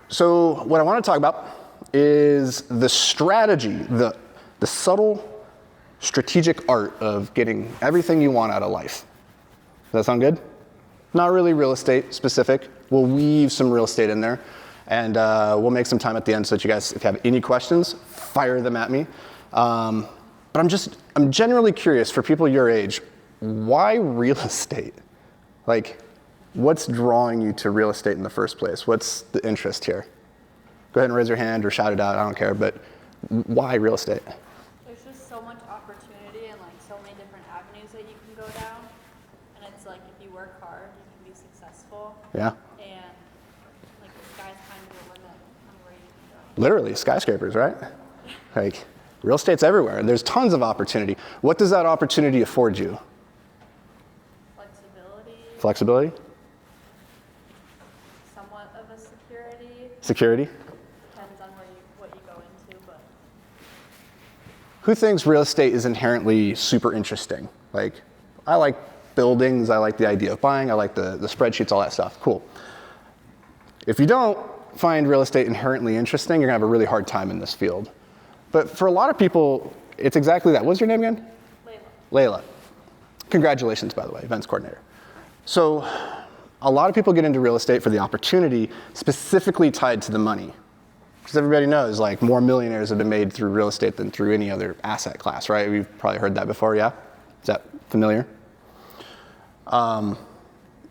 So what I want to talk about is the strategy, the subtle strategic art of getting everything you want out of life. Does that sound good? Not really real estate specific. We'll weave some real estate in there, and we'll make some time at the end so that you guys, if you have any questions, fire them at me. But I'm generally curious for people your age, why real estate? Like, what's drawing you to real estate in the first place? What's the interest here? Go ahead and raise your hand or shout it out, I don't care, but why real estate? There's just so much opportunity and like so many different avenues that you can go down. And it's like if you work hard, you can be successful. Yeah. And like the sky's kind of the limit on where you can go. Literally, skyscrapers, right? Like, real estate's everywhere, and there's tons of opportunity. What does that opportunity afford you? Flexibility? Somewhat of a security. Security? Depends on what you go into, but. Who thinks real estate is inherently super interesting? Like, I like buildings, I like the idea of buying, I like the spreadsheets, all that stuff. Cool. If you don't find real estate inherently interesting, you're gonna have a really hard time in this field. But for a lot of people, it's exactly that. What's your name again? Layla. Congratulations, by the way, events coordinator. So a lot of people get into real estate for the opportunity specifically tied to the money. Because everybody knows, like, more millionaires have been made through real estate than through any other asset class, right? We've probably heard that before, yeah? Is that familiar? But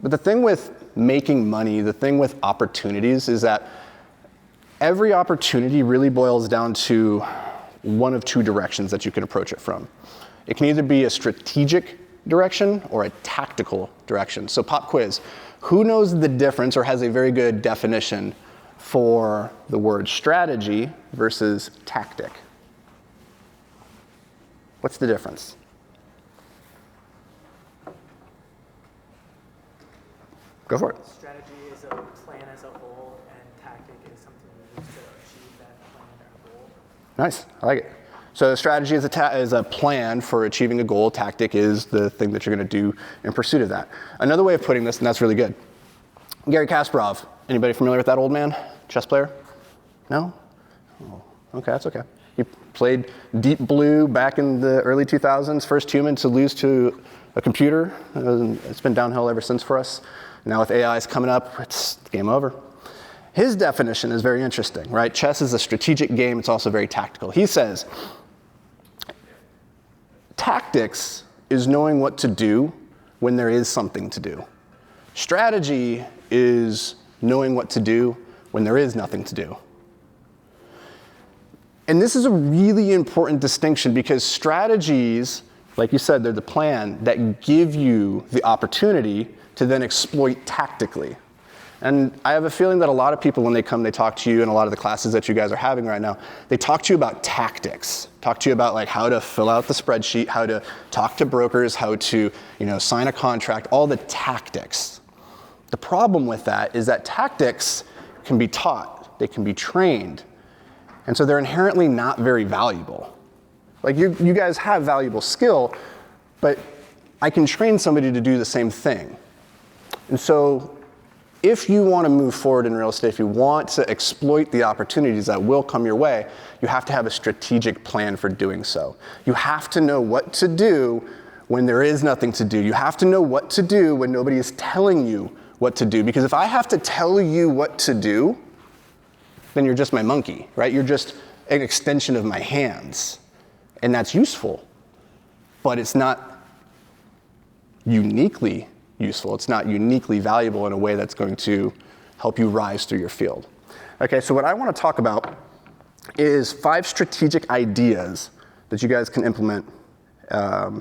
the thing with making money, the thing with opportunities is that every opportunity really boils down to one of two directions that you can approach it from. It can either be a strategic direction or a tactical direction. So pop quiz, who knows the difference or has a very good definition for the word strategy versus tactic? What's the difference? Go for it. Strategy is a plan as a whole, and tactic is something you use to achieve that plan or goal. Nice, I like it. So strategy is a plan for achieving a goal. Tactic is the thing that you're going to do in pursuit of that. Another way of putting this, and that's really good. Garry Kasparov. Anybody familiar with that old man? Chess player? No? Oh, okay, that's okay. He played Deep Blue back in the early 2000s, first human to lose to a computer. It's been downhill ever since for us. Now with AIs coming up, it's game over. His definition is very interesting, right? Chess is a strategic game. It's also very tactical. He says, tactics is knowing what to do when there is something to do. Strategy is knowing what to do when there is nothing to do. And this is a really important distinction because strategies, like you said, they're the plan that give you the opportunity to then exploit tactically. And I have a feeling that a lot of people, when they come, they talk to you in a lot of the classes that you guys are having right now, they talk to you about tactics, talk to you about like how to fill out the spreadsheet, how to talk to brokers, how to, sign a contract, all the tactics. The problem with that is that tactics can be taught, they can be trained, and so they're inherently not very valuable. Like you guys have valuable skill, but I can train somebody to do the same thing. And so if you want to move forward in real estate, if you want to exploit the opportunities that will come your way, you have to have a strategic plan for doing so. You have to know what to do when there is nothing to do. You have to know what to do when nobody is telling you what to do. Because if I have to tell you what to do, then you're just my monkey, right? You're just an extension of my hands. And that's useful, but it's not uniquely useful. It's not uniquely valuable in a way that's going to help you rise through your field. Okay, so what I want to talk about is 5 strategic ideas that you guys can implement as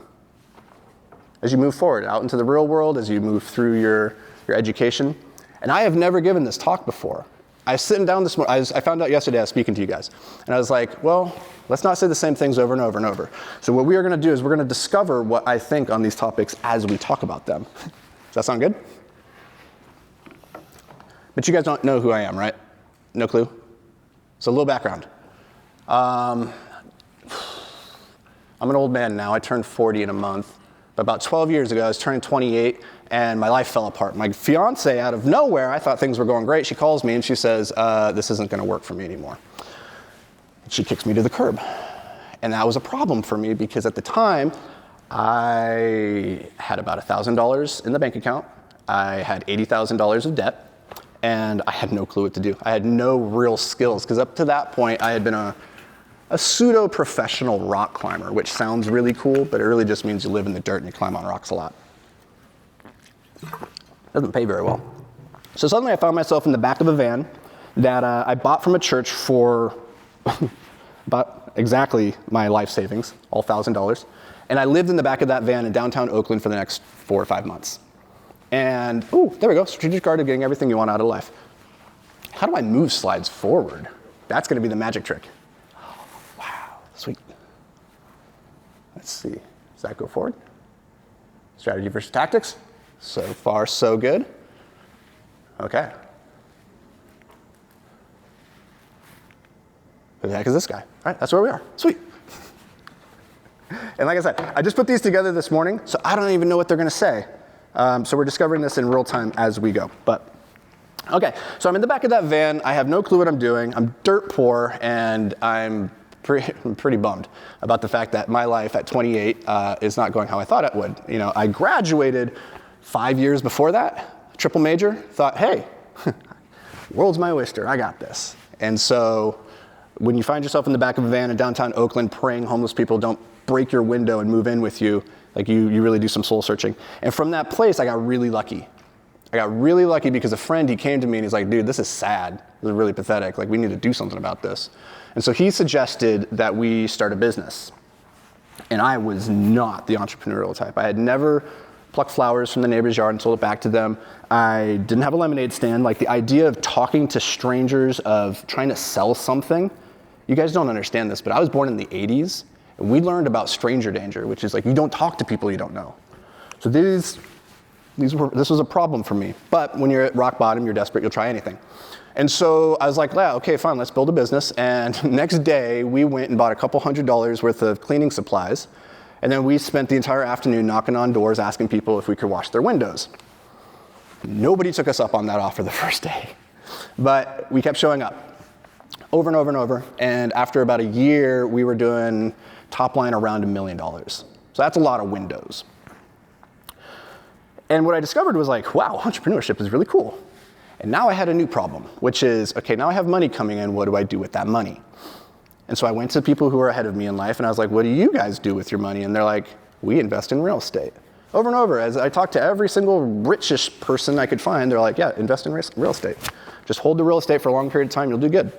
you move forward out into the real world, as you move through your education. And I have never given this talk before. I was sitting down this morning, I found out yesterday I was speaking to you guys, and I was like, well, let's not say the same things over and over and over. So what we are going to do is we're going to discover what I think on these topics as we talk about them. Does that sound good? But you guys don't know who I am, right? No clue? So a little background. I'm an old man now. I turned 40 in a month. About 12 years ago, I was turning 28, and my life fell apart. My fiance, out of nowhere, I thought things were going great. She calls me and she says, this isn't going to work for me anymore. She kicks me to the curb. And that was a problem for me because at the time, I had about $1,000 in the bank account. I had $80,000 of debt, and I had no clue what to do. I had no real skills because up to that point, I had been a pseudo-professional rock climber, which sounds really cool, but it really just means you live in the dirt and you climb on rocks a lot. Doesn't pay very well. So suddenly I found myself in the back of a van that I bought from a church for about exactly my life savings, all $1,000. And I lived in the back of that van in downtown Oakland for the next 4 or 5 months. And, there we go, strategic art of getting everything you want out of life. How do I move slides forward? That's gonna be the magic trick. Sweet. Let's see. Does that go forward? Strategy versus tactics. So far, so good. Okay. Who the heck is this guy? All right, that's where we are. Sweet. And like I said, I just put these together this morning, so I don't even know what they're going to say. So we're discovering this in real time as we go. But okay, so I'm in the back of that van. I have no clue what I'm doing. I'm dirt poor, and I'm pretty bummed about the fact that my life at 28 is not going how I thought it would. You know, I graduated 5 years before that, triple major, thought, hey, world's my oyster, I got this. And so when you find yourself in the back of a van in downtown Oakland praying homeless people don't break your window and move in with you, like you really do some soul searching. And from that place, I got really lucky. I got really lucky because a friend, he came to me and he's like, dude, this is sad. This is really pathetic. Like, we need to do something about this. And so he suggested that we start a business. And I was not the entrepreneurial type. I had never plucked flowers from the neighbor's yard and sold it back to them. I didn't have a lemonade stand. Like, the idea of talking to strangers, of trying to sell something, you guys don't understand this, but I was born in the 80s, and we learned about stranger danger, which is like, you don't talk to people you don't know. So this was a problem for me. But when you're at rock bottom, you're desperate, you'll try anything. And so I was like, yeah, okay, fine, let's build a business. And next day, we went and bought a couple $100s worth of cleaning supplies. And then we spent the entire afternoon knocking on doors, asking people if we could wash their windows. Nobody took us up on that offer the first day. But we kept showing up over and over and over. And after about a year, we were doing top line around $1 million. So that's a lot of windows. And what I discovered was like, wow, entrepreneurship is really cool. And now I had a new problem, which is, okay, now I have money coming in, what do I do with that money? And so I went to people who were ahead of me in life, and I was like, what do you guys do with your money? And they're like, we invest in real estate. Over and over, as I talked to every single richish person I could find, they're like, yeah, invest in real estate. Just hold the real estate for a long period of time, you'll do good.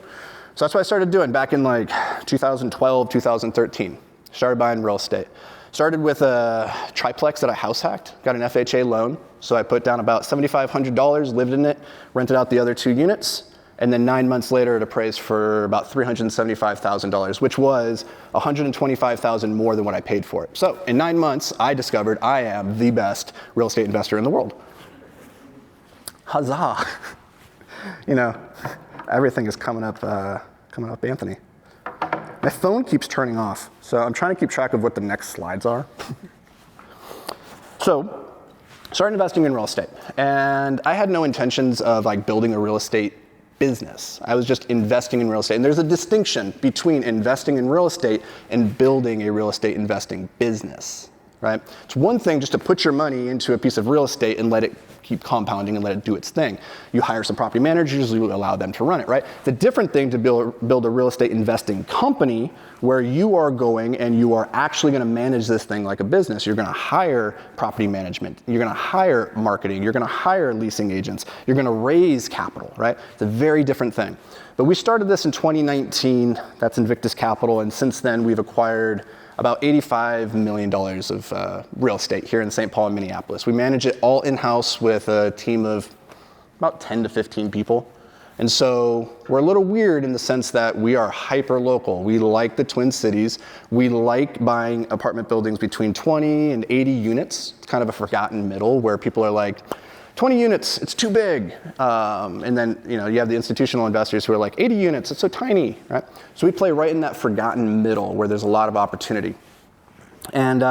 So that's what I started doing back in like 2012, 2013. Started buying real estate. Started with a triplex that I house hacked, got an FHA loan. So I put down about $7,500, lived in it, rented out the other 2 units, and then 9 months later it appraised for about $375,000, which was $125,000 more than what I paid for it. So in 9 months, I discovered I am the best real estate investor in the world. Huzzah! You know, everything is coming up, Anthony. My phone keeps turning off, so I'm trying to keep track of what the next slides are. So, started investing in real estate, and I had no intentions of like building a real estate business. I was just investing in real estate, and there's a distinction between investing in real estate and building a real estate investing business, right? It's one thing just to put your money into a piece of real estate and let it keep compounding and let it do its thing. You hire some property managers, you allow them to run it, right? It's a different thing to build a real estate investing company where you are going and you are actually going to manage this thing like a business. You're going to hire property management, you're going to hire marketing, you're going to hire leasing agents, you're going to raise capital, right? It's a very different thing. But we started this in 2019, that's Invictus Capital, and since then we've acquired about $85 million of real estate here in St. Paul and Minneapolis. We manage it all in-house with a team of about 10 to 15 people. And so we're a little weird in the sense that we are hyper-local. We like the Twin Cities. We like buying apartment buildings between 20 and 80 units. It's kind of a forgotten middle where people are like, 20 units, it's too big. And then you have the institutional investors who are like, 80 units, it's so tiny, right? So we play right in that forgotten middle where there's a lot of opportunity. And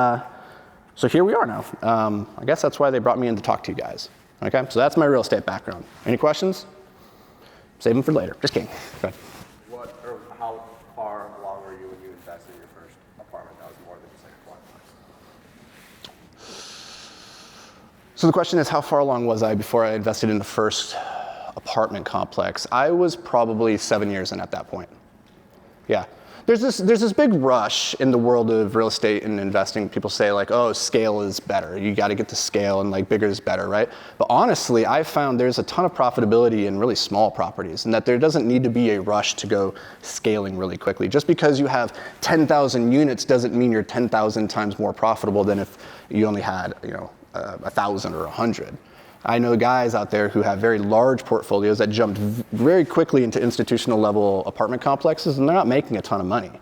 So here we are now. I guess that's why they brought me in to talk to you guys. Okay, so that's my real estate background. Any questions? Save them for later. Just kidding. Go ahead. How far along were you when you invested in your first apartment that was more than just like a block? So the question is, how far along was I before I invested in the first apartment complex? I was probably 7 years in at that point. Yeah. There's this big rush in the world of real estate and investing. People say like, oh, scale is better. You got to get to scale and like bigger is better, right? But honestly, I found there's a ton of profitability in really small properties and that there doesn't need to be a rush to go scaling really quickly. Just because you have 10,000 units doesn't mean you're 10,000 times more profitable than if you only had, 1,000 or 100. I know guys out there who have very large portfolios that jumped very quickly into institutional level apartment complexes, and they're not making a ton of money.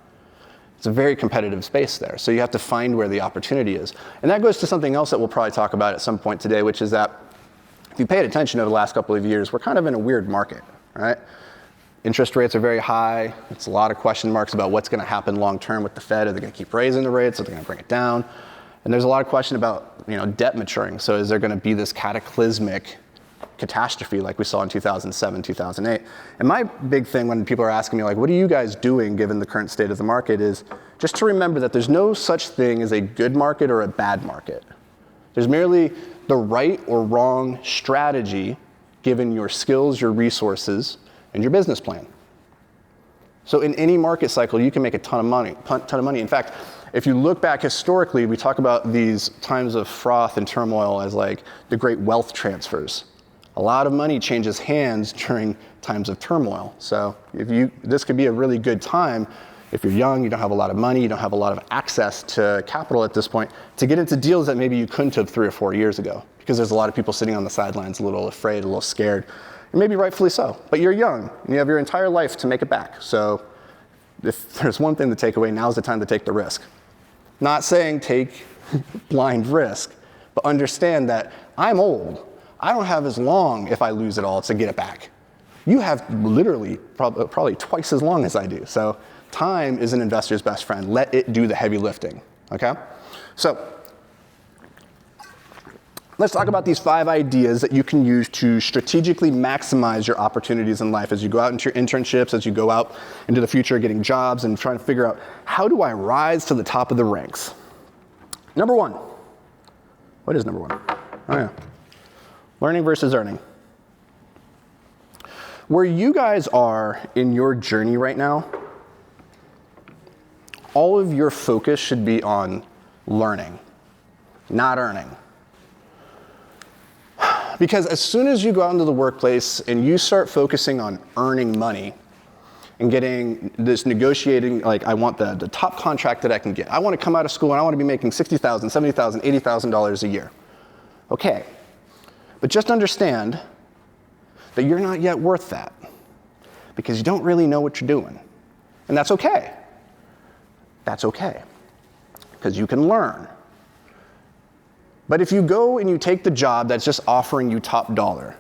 It's a very competitive space there, so you have to find where the opportunity is. And that goes to something else that we'll probably talk about at some point today, which is that if you paid attention over the last couple of years, we're kind of in a weird market, right? Interest rates are very high. It's a lot of question marks about what's going to happen long term with the Fed. Are they going to keep raising the rates? Are they going to bring it down? And there's a lot of question about debt maturing. So is there going to be this cataclysmic catastrophe like we saw in 2007, 2008? And my big thing when people are asking me like, what are you guys doing given the current state of the market, is just to remember that there's no such thing as a good market or a bad market. There's merely the right or wrong strategy given your skills, your resources, and your business plan. So in any market cycle, you can make a ton of money. In fact, if you look back historically, we talk about these times of froth and turmoil as like the great wealth transfers. A lot of money changes hands during times of turmoil. So this could be a really good time if you're young, you don't have a lot of money, you don't have a lot of access to capital at this point, to get into deals that maybe you couldn't have 3 or 4 years ago, because there's a lot of people sitting on the sidelines a little afraid, a little scared, and maybe rightfully so. But you're young, and you have your entire life to make it back. So if there's one thing to take away, now's the time to take the risk. Not saying take blind risk, but understand that I'm old. I don't have as long, if I lose it all, to get it back. You have literally probably twice as long as I do. So time is an investor's best friend. Let it do the heavy lifting, okay? So let's talk about these 5 ideas that you can use to strategically maximize your opportunities in life as you go out into your internships, as you go out into the future getting jobs and trying to figure out, how do I rise to the top of the ranks? Number 1. What is number 1? Oh yeah. Learning versus earning. Where you guys are in your journey right now, all of your focus should be on learning, not earning. Because as soon as you go out into the workplace and you start focusing on earning money and getting this negotiating, like I want the top contract that I can get. I want to come out of school and I want to be making $60,000, $70,000, $80,000 a year. Okay, but just understand that you're not yet worth that because you don't really know what you're doing. And that's okay. That's okay, because you can learn. But if you go and you take the job that's just offering you top dollar,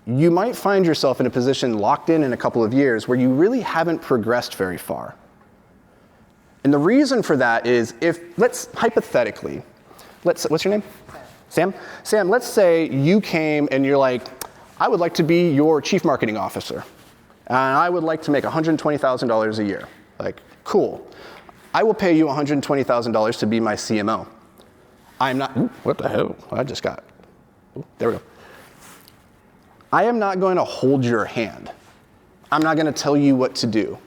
you might find yourself in a position locked in a couple of years where you really haven't progressed very far. And the reason for that is let's hypothetically, what's your name? Sam? Sam, let's say you came and you're like, I would like to be your chief marketing officer. And I would like to make $120,000 a year. Like, cool. I will pay you $120,000 to be my CMO. I'm not, what the hell? I just got, there we go. I am not going to hold your hand. I'm not going to tell you what to do.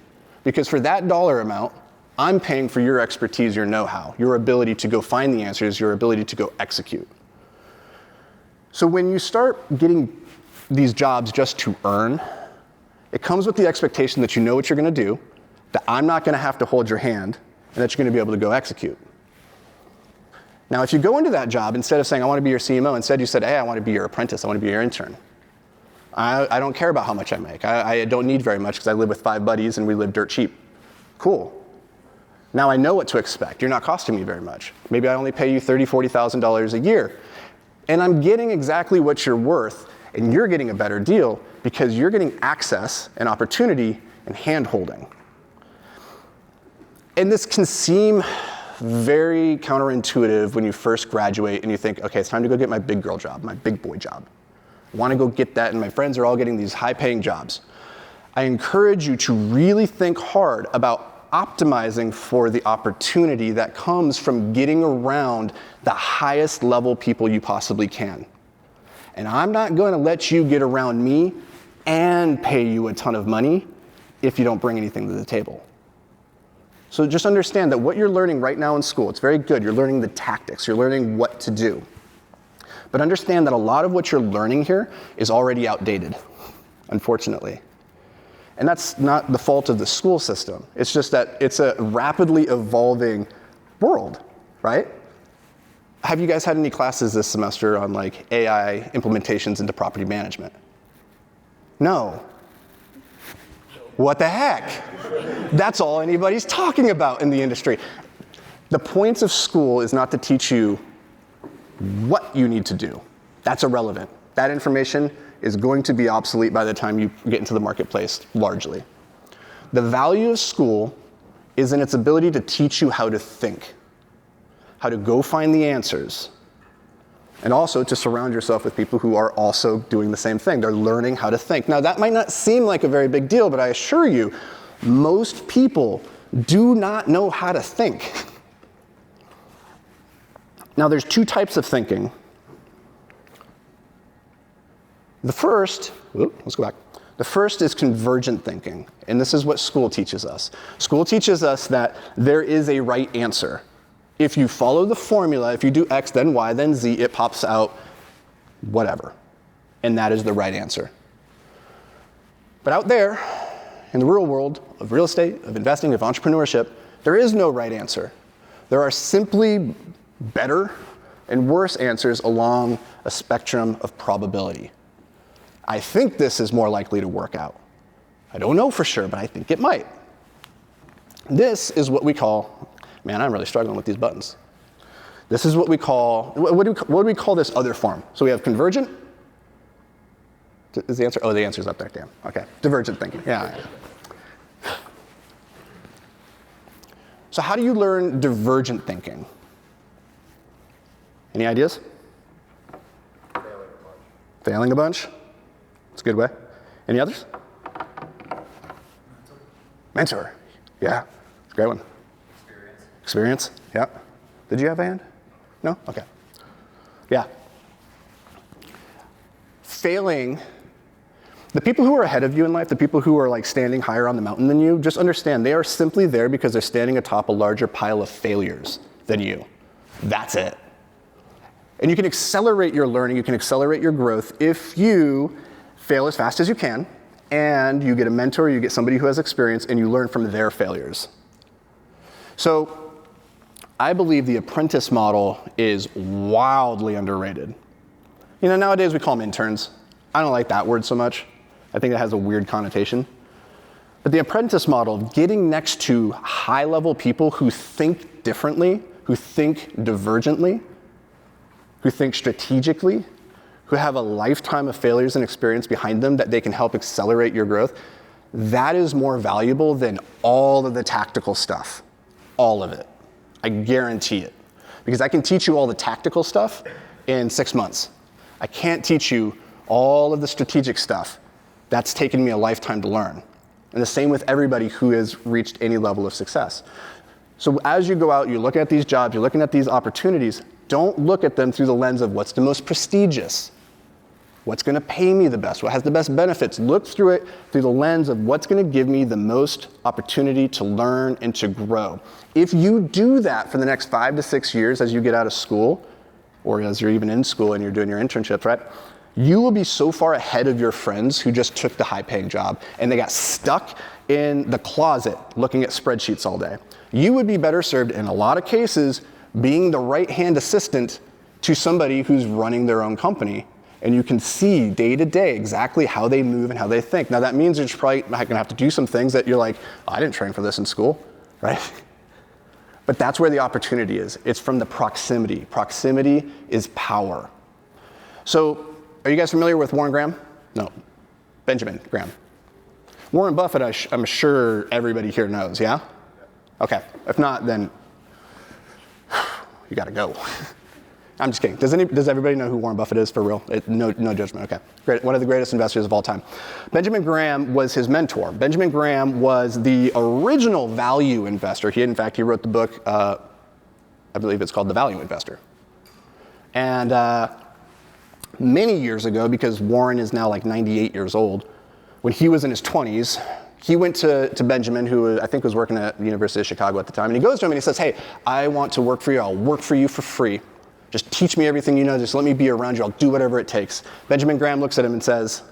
Because for that dollar amount, I'm paying for your expertise, your know-how, your ability to go find the answers, your ability to go execute. So when you start getting these jobs just to earn, it comes with the expectation that you know what you're going to do, that I'm not going to have to hold your hand, and that you're going to be able to go execute. Now, if you go into that job, instead of saying, I want to be your CMO, instead you said, hey, I want to be your apprentice, I want to be your intern. I don't care about how much I make. I don't need very much because I live with 5 buddies and we live dirt cheap. Cool. Now I know what to expect. You're not costing me very much. Maybe I only pay you $30,000, $40,000 a year. And I'm getting exactly what you're worth, and you're getting a better deal because you're getting access and opportunity and hand-holding. And this can seem very counterintuitive when you first graduate and you think, okay, it's time to go get my big girl job, my big boy job. I want to go get that, and my friends are all getting these high-paying jobs. I encourage you to really think hard about optimizing for the opportunity that comes from getting around the highest level people you possibly can. And I'm not going to let you get around me and pay you a ton of money if you don't bring anything to the table. So just understand that what you're learning right now in school, it's very good. You're learning the tactics. You're learning what to do. But understand that a lot of what you're learning here is already outdated, unfortunately. And that's not the fault of the school system. It's just that it's a rapidly evolving world, right? Have you guys had any classes this semester on like AI implementations into property management? No. What the heck? That's all anybody's talking about in the industry. The point of school is not to teach you what you need to do. That's irrelevant. That information is going to be obsolete by the time you get into the marketplace, largely. The value of school is in its ability to teach you how to think, how to go find the answers, and also to surround yourself with people who are also doing the same thing. They're learning how to think. Now, that might not seem like a very big deal, but I assure you, most people do not know how to think. Now, there's two types of thinking. The first, let's go back. The first is convergent thinking, and this is what school teaches us. School teaches us that there is a right answer. If you follow the formula, if you do X, then Y, then Z, it pops out whatever. And that is the right answer. But out there, in the real world of real estate, of investing, of entrepreneurship, there is no right answer. There are simply better and worse answers along a spectrum of probability. I think this is more likely to work out. I don't know for sure, but I think it might. This is what we call, man, I'm really struggling with these buttons. This is what we call, what do we call this other form? So we have convergent. Is the answer? Oh, the answer's up there, damn. Okay, divergent thinking, yeah. So how do you learn divergent thinking? Any ideas? Failing a bunch. That's a good way. Any others? Mentor. Yeah, it's a great one. Experience, yeah. Did you have a hand? No? Okay. Yeah. Failing, the people who are ahead of you in life, the people who are like standing higher on the mountain than you, just understand they are simply there because they're standing atop a larger pile of failures than you. That's it. And you can accelerate your learning, you can accelerate your growth if you fail as fast as you can, and you get a mentor, you get somebody who has experience, and you learn from their failures. So I believe the apprentice model is wildly underrated. You know, nowadays we call them interns. I don't like that word so much. I think it has a weird connotation. But the apprentice model, getting next to high-level people who think differently, who think divergently, who think strategically, who have a lifetime of failures and experience behind them that they can help accelerate your growth, that is more valuable than all of the tactical stuff. All of it. I guarantee it. Because I can teach you all the tactical stuff in 6 months. I can't teach you all of the strategic stuff. That's taken me a lifetime to learn. And the same with everybody who has reached any level of success. So as you go out, you're looking at these jobs, you're looking at these opportunities, don't look at them through the lens of what's the most prestigious, what's going to pay me the best, what has the best benefits. Look through it through the lens of what's going to give me the most opportunity to learn and to grow. If you do that for the next 5 to 6 years as you get out of school, or as you're even in school and you're doing your internships, right? You will be so far ahead of your friends who just took the high-paying job and they got stuck in the closet looking at spreadsheets all day. You would be better served in a lot of cases being the right-hand assistant to somebody who's running their own company, and you can see day to day exactly how they move and how they think. Now that means you're probably not gonna have to do some things that you're like, oh, I didn't train for this in school, right? But that's where the opportunity is. It's from the proximity. Proximity is power. So, are you guys familiar with Warren Graham? No, Benjamin Graham. Warren Buffett, I'm sure everybody here knows, yeah? Okay, if not, then you got to go. I'm just kidding. Does everybody know who Warren Buffett is for real? No judgment, okay. Great, one of the greatest investors of all time. Benjamin Graham was his mentor. Benjamin Graham was the original value investor. He wrote the book, I believe it's called The Value Investor. And many years ago, because Warren is now like 98 years old, when he was in his 20s, he went to Benjamin, who I think was working at the University of Chicago at the time, and he goes to him and he says, hey, I want to work for you. I'll work for you for free. Just teach me everything you know. Just let me be around you. I'll do whatever it takes. Benjamin Graham looks at him and says,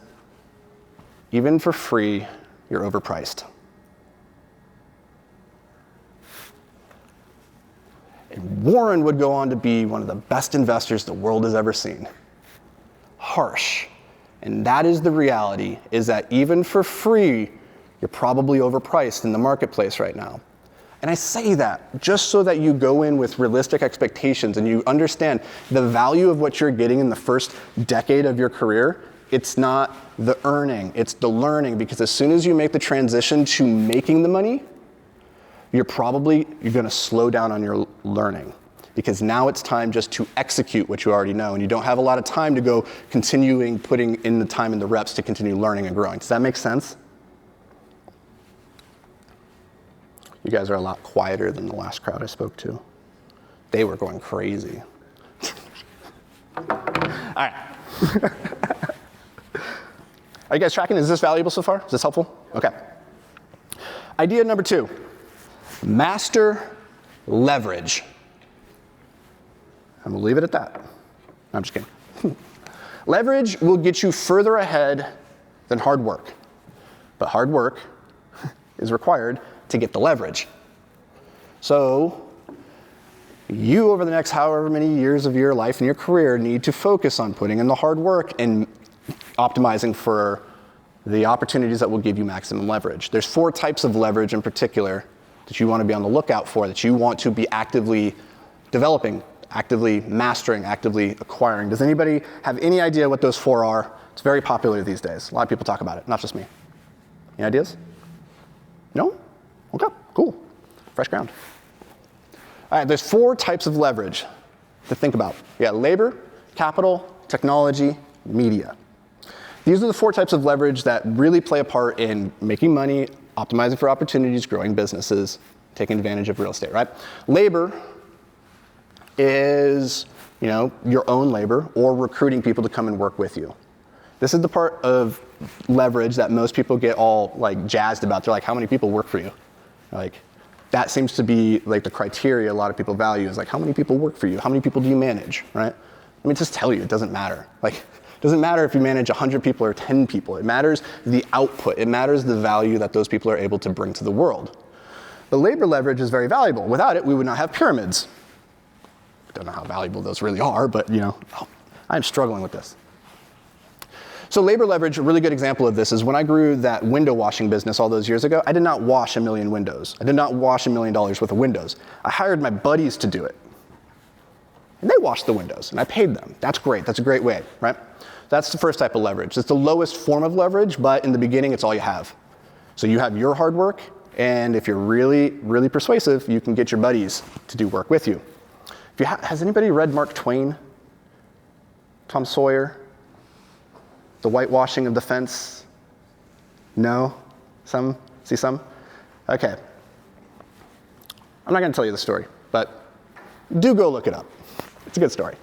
even for free, you're overpriced. And Warren would go on to be one of the best investors the world has ever seen. Harsh. And that is the reality, is that even for free, you're probably overpriced in the marketplace right now. And I say that just so that you go in with realistic expectations and you understand the value of what you're getting in the first decade of your career. It's not the earning, it's the learning, because as soon as you make the transition to making the money, you're gonna slow down on your learning, because now it's time just to execute what you already know, and you don't have a lot of time to go continuing putting in the time and the reps to continue learning and growing. Does that make sense? You guys are a lot quieter than the last crowd I spoke to. They were going crazy. All right. Are you guys tracking? Is this valuable so far? Is this helpful? Okay. Idea number 2, master leverage. I'm gonna leave it at that. I'm just kidding. Leverage will get you further ahead than hard work, but hard work is required to get the leverage. So you, over the next however many years of your life and your career, need to focus on putting in the hard work and optimizing for the opportunities that will give you maximum leverage. There's 4 types of leverage in particular that you want to be on the lookout for, that you want to be actively developing, actively mastering, actively acquiring. Does anybody have any idea what those 4 are? It's very popular these days. A lot of people talk about it, not just me. Any ideas? No? Okay, cool. Fresh ground. All right, there's 4 types of leverage to think about. You got labor, capital, technology, media. These are the 4 types of leverage that really play a part in making money, optimizing for opportunities, growing businesses, taking advantage of real estate, right? Labor is, your own labor or recruiting people to come and work with you. This is the part of leverage that most people get all like jazzed about. They're like, how many people work for you? Like, that seems to be like the criteria a lot of people value, is like, how many people work for you? How many people do you manage, right? Let me just tell you, it doesn't matter. Like, it doesn't matter if you manage 100 people or 10 people. It matters the output. It matters the value that those people are able to bring to the world. The labor leverage is very valuable. Without it, we would not have pyramids. I don't know how valuable those really are, but I'm struggling with this. So labor leverage, a really good example of this is when I grew that window washing business all those years ago, I did not wash 1 million windows. I did not wash $1 million worth of windows. I hired my buddies to do it. And they washed the windows, and I paid them. That's great. That's a great way, right? That's the first type of leverage. It's the lowest form of leverage, but in the beginning, it's all you have. So you have your hard work, and if you're really, really persuasive, you can get your buddies to do work with you. Has anybody read Mark Twain? Tom Sawyer? The whitewashing of the fence? No? Some? See some? Okay. I'm not going to tell you the story, but do go look it up. It's a good story.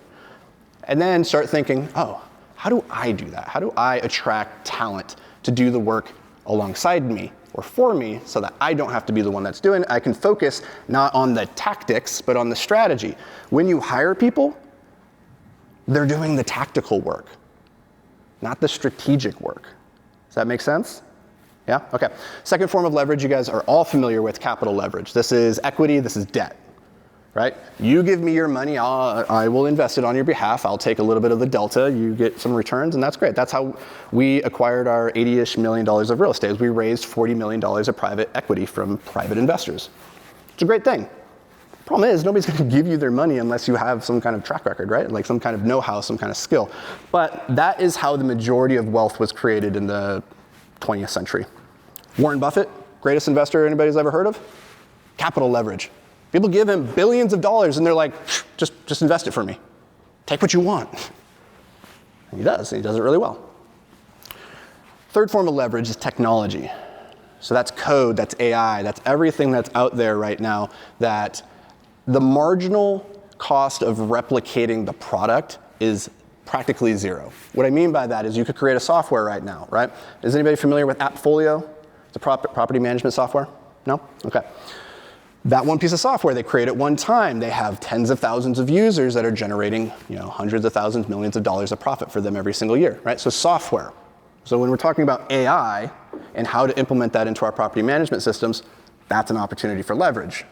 And then start thinking, oh, how do I do that? How do I attract talent to do the work alongside me or for me so that I don't have to be the one that's doing it? I can focus not on the tactics, but on the strategy. When you hire people, they're doing the tactical work, not the strategic work. Does that make sense? Yeah? Okay. Second form of leverage you guys are all familiar with, capital leverage. This is equity, this is debt, right? You give me your money, I will invest it on your behalf. I'll take a little bit of the delta, you get some returns, and that's great. That's how we acquired our $80-ish million of real estate. We raised $40 million of private equity from private investors. It's a great thing. Problem is, nobody's going to give you their money unless you have some kind of track record, right? Like some kind of know-how, some kind of skill. But that is how the majority of wealth was created in the 20th century. Warren Buffett, greatest investor anybody's ever heard of? Capital leverage. People give him billions of dollars and they're like, just invest it for me. Take what you want. And he does it really well. Third form of leverage is technology. So that's code, that's AI, that's everything that's out there right now that the marginal cost of replicating the product is practically zero. What I mean by that is you could create a software right now, right? Is anybody familiar with AppFolio? It's a property management software? No? Okay. That one piece of software they create at one time, they have tens of thousands of users that are generating, hundreds of thousands, millions of dollars of profit for them every single year, right? So software. So when we're talking about AI and how to implement that into our property management systems, that's an opportunity for leverage.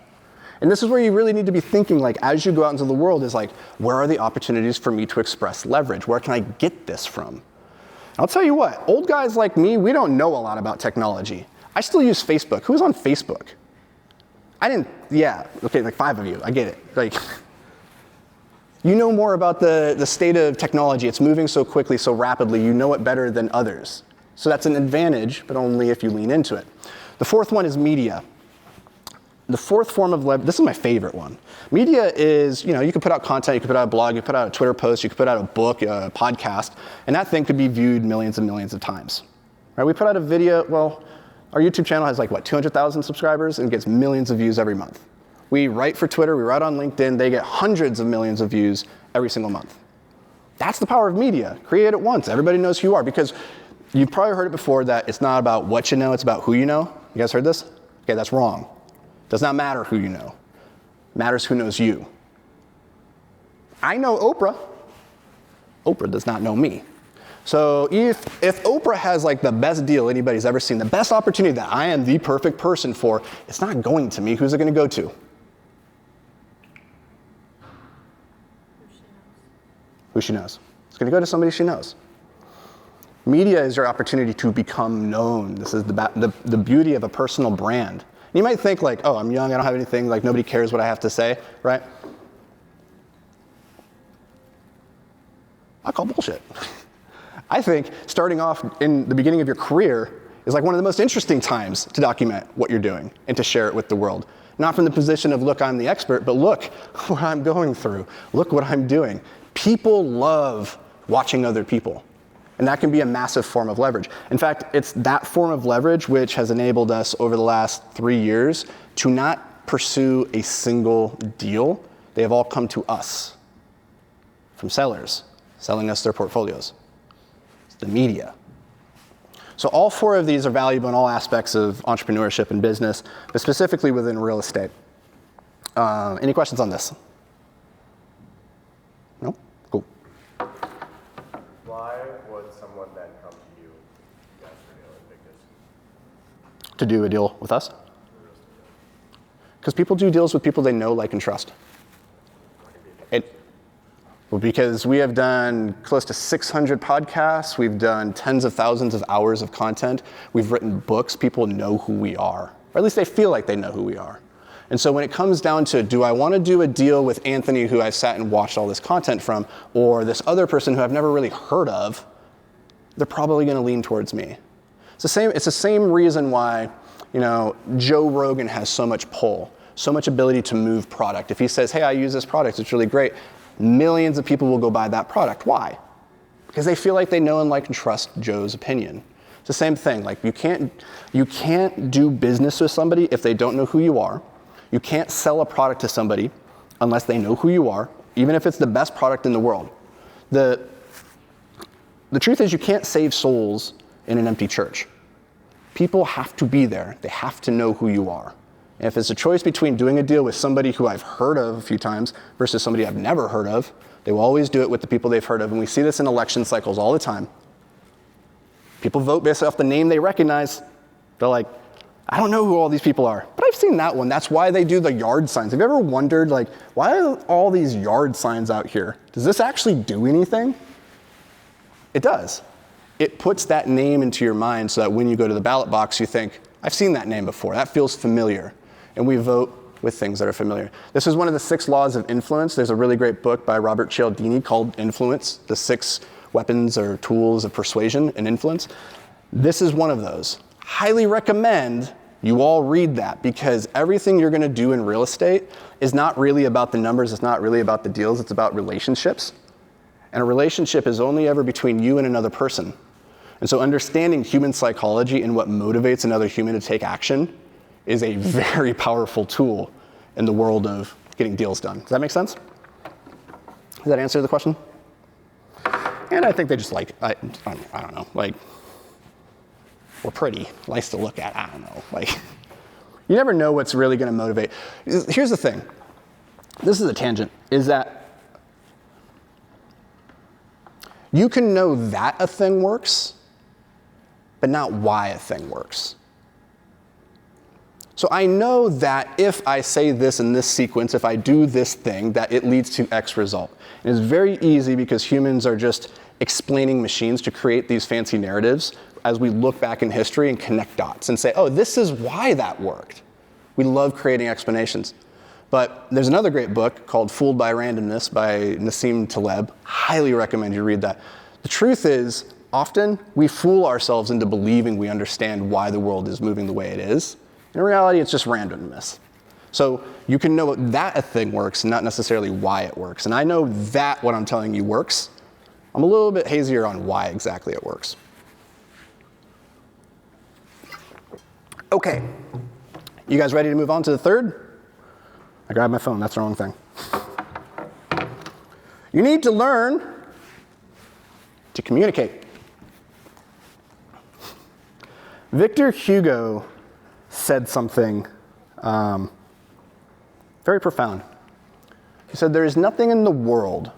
And this is where you really need to be thinking, like, as you go out into the world, is like, where are the opportunities for me to express leverage? Where can I get this from? I'll tell you what, old guys like me, we don't know a lot about technology. I still use Facebook. Who's on Facebook? Okay, like 5 of you, I get it. Like, you know more about the state of technology. It's moving so quickly, so rapidly, you know it better than others. So that's an advantage, but only if you lean into it. The fourth one is media. The fourth form of leverage, this is my favorite one. Media is, you can put out content, you can put out a blog, you can put out a Twitter post, you can put out a book, a podcast, and that thing could be viewed millions and millions of times. Right? We put out a video, our YouTube channel has 200,000 subscribers and gets millions of views every month. We write for Twitter, we write on LinkedIn, they get hundreds of millions of views every single month. That's the power of media. Create it once, everybody knows who you are, because you've probably heard it before that it's not about what you know, it's about who you know. You guys heard this? Okay, that's wrong. Does not matter who you know. Matters who knows you. I know Oprah. Oprah does not know me. So if Oprah has the best deal anybody's ever seen, the best opportunity that I am the perfect person for, it's not going to me. Who's it going to go to? Who she knows. It's going to go to somebody she knows. Media is your opportunity to become known. This is the beauty of a personal brand. You might think oh, I'm young, I don't have anything, nobody cares what I have to say, right? I call bullshit. I think starting off in the beginning of your career is one of the most interesting times to document what you're doing and to share it with the world. Not from the position of, look, I'm the expert, but look what I'm going through. Look what I'm doing. People love watching other people. And that can be a massive form of leverage. In fact, it's that form of leverage which has enabled us over the last 3 years to not pursue a single deal. They have all come to us from sellers selling us their portfolios. It's the media. So all 4 of these are valuable in all aspects of entrepreneurship and business, but specifically within real estate. Any questions on this? No? Cool. Why would someone then come to you guys for deal and Vicus? To do a deal with us? Because people do deals with people they know, like, and trust. Because we have done close to 600 podcasts. We've done tens of thousands of hours of content. We've written books. People know who we are, or at least they feel like they know who we are. And so when it comes down to, do I want to do a deal with Anthony, who I've sat and watched all this content from, or this other person who I've never really heard of, they're probably going to lean towards me. It's the same reason why, Joe Rogan has so much pull, so much ability to move product. If he says, hey, I use this product, it's really great, millions of people will go buy that product. Why? Because they feel like they know and like and trust Joe's opinion. It's the same thing. You can't do business with somebody if they don't know who you are. You can't sell a product to somebody unless they know who you are, even if it's the best product in the world. The truth is, you can't save souls in an empty church. People have to be there. They have to know who you are. And if it's a choice between doing a deal with somebody who I've heard of a few times versus somebody I've never heard of, they will always do it with the people they've heard of. And we see this in election cycles all the time. People vote based off the name they recognize. They're like, I don't know who all these people are, but I've seen that one. That's why they do the yard signs. Have you ever wondered, why are all these yard signs out here? Does this actually do anything? It does. It puts that name into your mind so that when you go to the ballot box, you think, I've seen that name before. That feels familiar. And we vote with things that are familiar. This is one of the 6 laws of influence. There's a really great book by Robert Cialdini called Influence, the 6 weapons or tools of persuasion and influence. This is one of those. Highly recommend You all read that, because everything you're going to do in real estate is not really about the numbers, it's not really about the deals, it's about relationships. And a relationship is only ever between you and another person. And so understanding human psychology and what motivates another human to take action is a very powerful tool in the world of getting deals done. Does that make sense? Does that answer the question? And I think they just like, I don't know, like, we're pretty, nice to look at, I don't know. Like, you never know what's really going to motivate. Here's the thing. This is a tangent, is that you can know that a thing works, but not why a thing works. So I know that if I say this in this sequence, if I do this thing, that it leads to X result. And it's very easy because humans are just explaining machines to create these fancy narratives as we look back in history and connect dots and say, oh, this is why that worked. We love creating explanations. But there's another great book called Fooled by Randomness by Nassim Taleb. Highly recommend you read that. The truth is, often we fool ourselves into believing we understand why the world is moving the way it is. In reality, it's just randomness. So you can know that a thing works, not necessarily why it works. And I know that what I'm telling you works. I'm a little bit hazier on why exactly it works. Okay, you guys ready to move on to the third? I grabbed my phone, that's the wrong thing. You need to learn to communicate. Victor Hugo said something very profound. He said, there is nothing in the world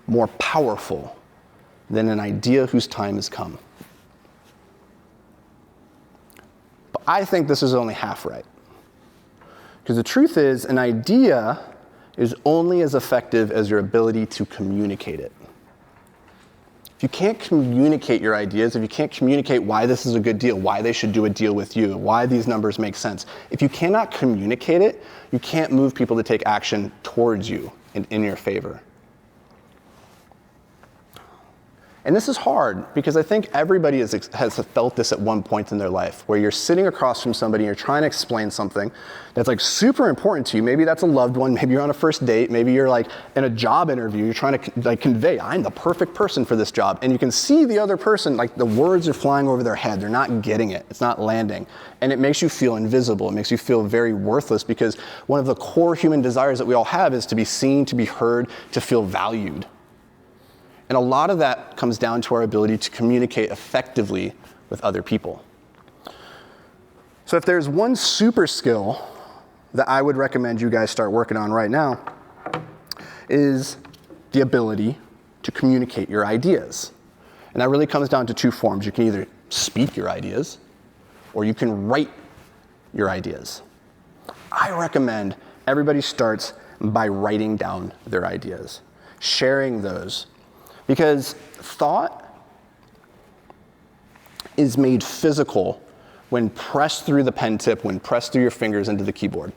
more powerful than an idea whose time has come. But I think this is only half right. Because the truth is, an idea is only as effective as your ability to communicate it. If you can't communicate your ideas, if you can't communicate why this is a good deal, why they should do a deal with you, why these numbers make sense, if you cannot communicate it, you can't move people to take action towards you and in your favor. And this is hard because I think everybody has felt this at one point in their life, where you're sitting across from somebody and you're trying to explain something that's like super important to you. Maybe that's a loved one, maybe you're on a first date, maybe you're like in a job interview, you're trying to like convey, I'm the perfect person for this job. And you can see the other person, like the words are flying over their head, they're not getting it, it's not landing. And it makes you feel invisible, it makes you feel very worthless, because one of the core human desires that we all have is to be seen, to be heard, to feel valued. And a lot of that comes down to our ability to communicate effectively with other people. So if there's one super skill that I would recommend you guys start working on right now, is the ability to communicate your ideas. And that really comes down to two forms. You can either speak your ideas, or you can write your ideas. I recommend everybody starts by writing down their ideas, sharing those. Because thought is made physical when pressed through the pen tip, when pressed through your fingers into the keyboard.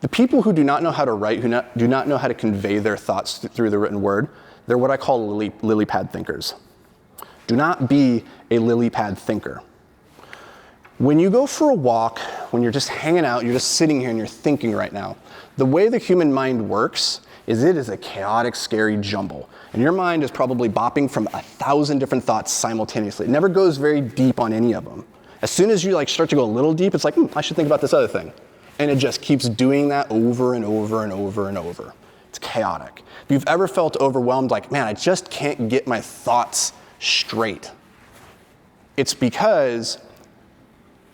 The people who do not know how to write, who do not know how to convey their thoughts through the written word, they're what I call lily pad thinkers. Do not be a lily pad thinker. When you go for a walk, when you're just hanging out, you're just sitting here and you're thinking right now, the way the human mind works is it is a chaotic, scary jumble. And your mind is probably bopping from 1,000 different thoughts simultaneously. It never goes very deep on any of them. As soon as you like start to go a little deep, it's like, I should think about this other thing. And it just keeps doing that over and over and over and over. It's chaotic. If you've ever felt overwhelmed, like, man, I just can't get my thoughts straight, it's because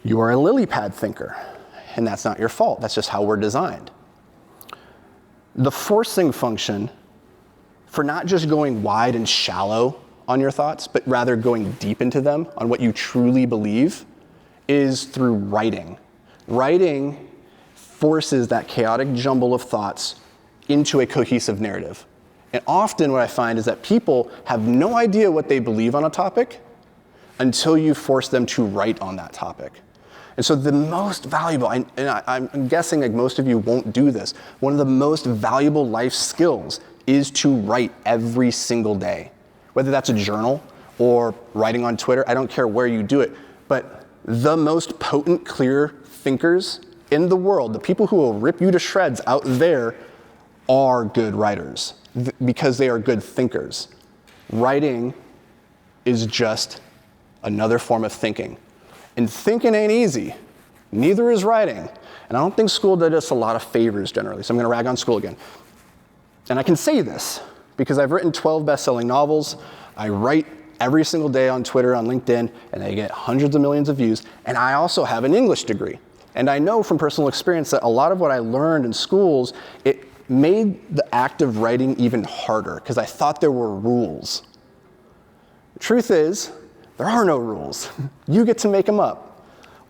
you are a lily pad thinker. And that's not your fault. That's just how we're designed. The forcing function for not just going wide and shallow on your thoughts, but rather going deep into them on what you truly believe, is through writing. Writing forces that chaotic jumble of thoughts into a cohesive narrative. And often what I find is that people have no idea what they believe on a topic until you force them to write on that topic. And so the most valuable, I'm guessing like most of you won't do this, one of the most valuable life skills is to write every single day. Whether that's a journal or writing on Twitter, I don't care where you do it, but the most potent, clear thinkers in the world, the people who will rip you to shreds out there, are good writers because they are good thinkers. Writing is just another form of thinking. And thinking ain't easy. Neither is writing. And I don't think school did us a lot of favors generally, so I'm going to rag on school again. And I can say this because I've written 12 best-selling novels. I write every single day on Twitter, on LinkedIn, and they get hundreds of millions of views. And I also have an English degree. And I know from personal experience that a lot of what I learned in schools, it made the act of writing even harder because I thought there were rules. The truth is, there are no rules. You get to make them up.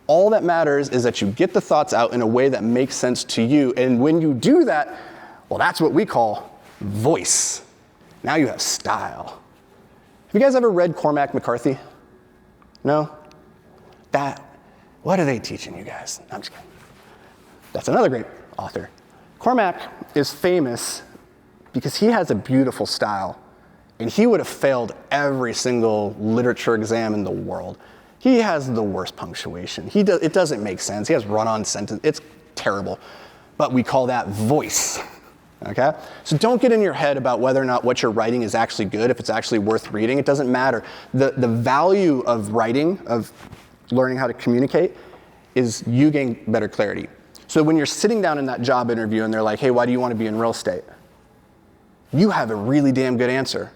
All that matters is that you get the thoughts out in a way that makes sense to you. And when you do that, well, that's what we call voice. Now you have style. Have you guys ever read Cormac McCarthy? No? What are they teaching you guys? I'm just kidding. That's another great author. Cormac is famous because he has a beautiful style, and he would have failed every single literature exam in the world. He has the worst punctuation. It doesn't make sense. He has run-on sentence. It's terrible. But we call that voice. Okay? So don't get in your head about whether or not what you're writing is actually good, if it's actually worth reading. It doesn't matter. The value of writing, of learning how to communicate, is you gain better clarity. So when you're sitting down in that job interview and they're like, hey, why do you want to be in real estate? You have a really damn good answer.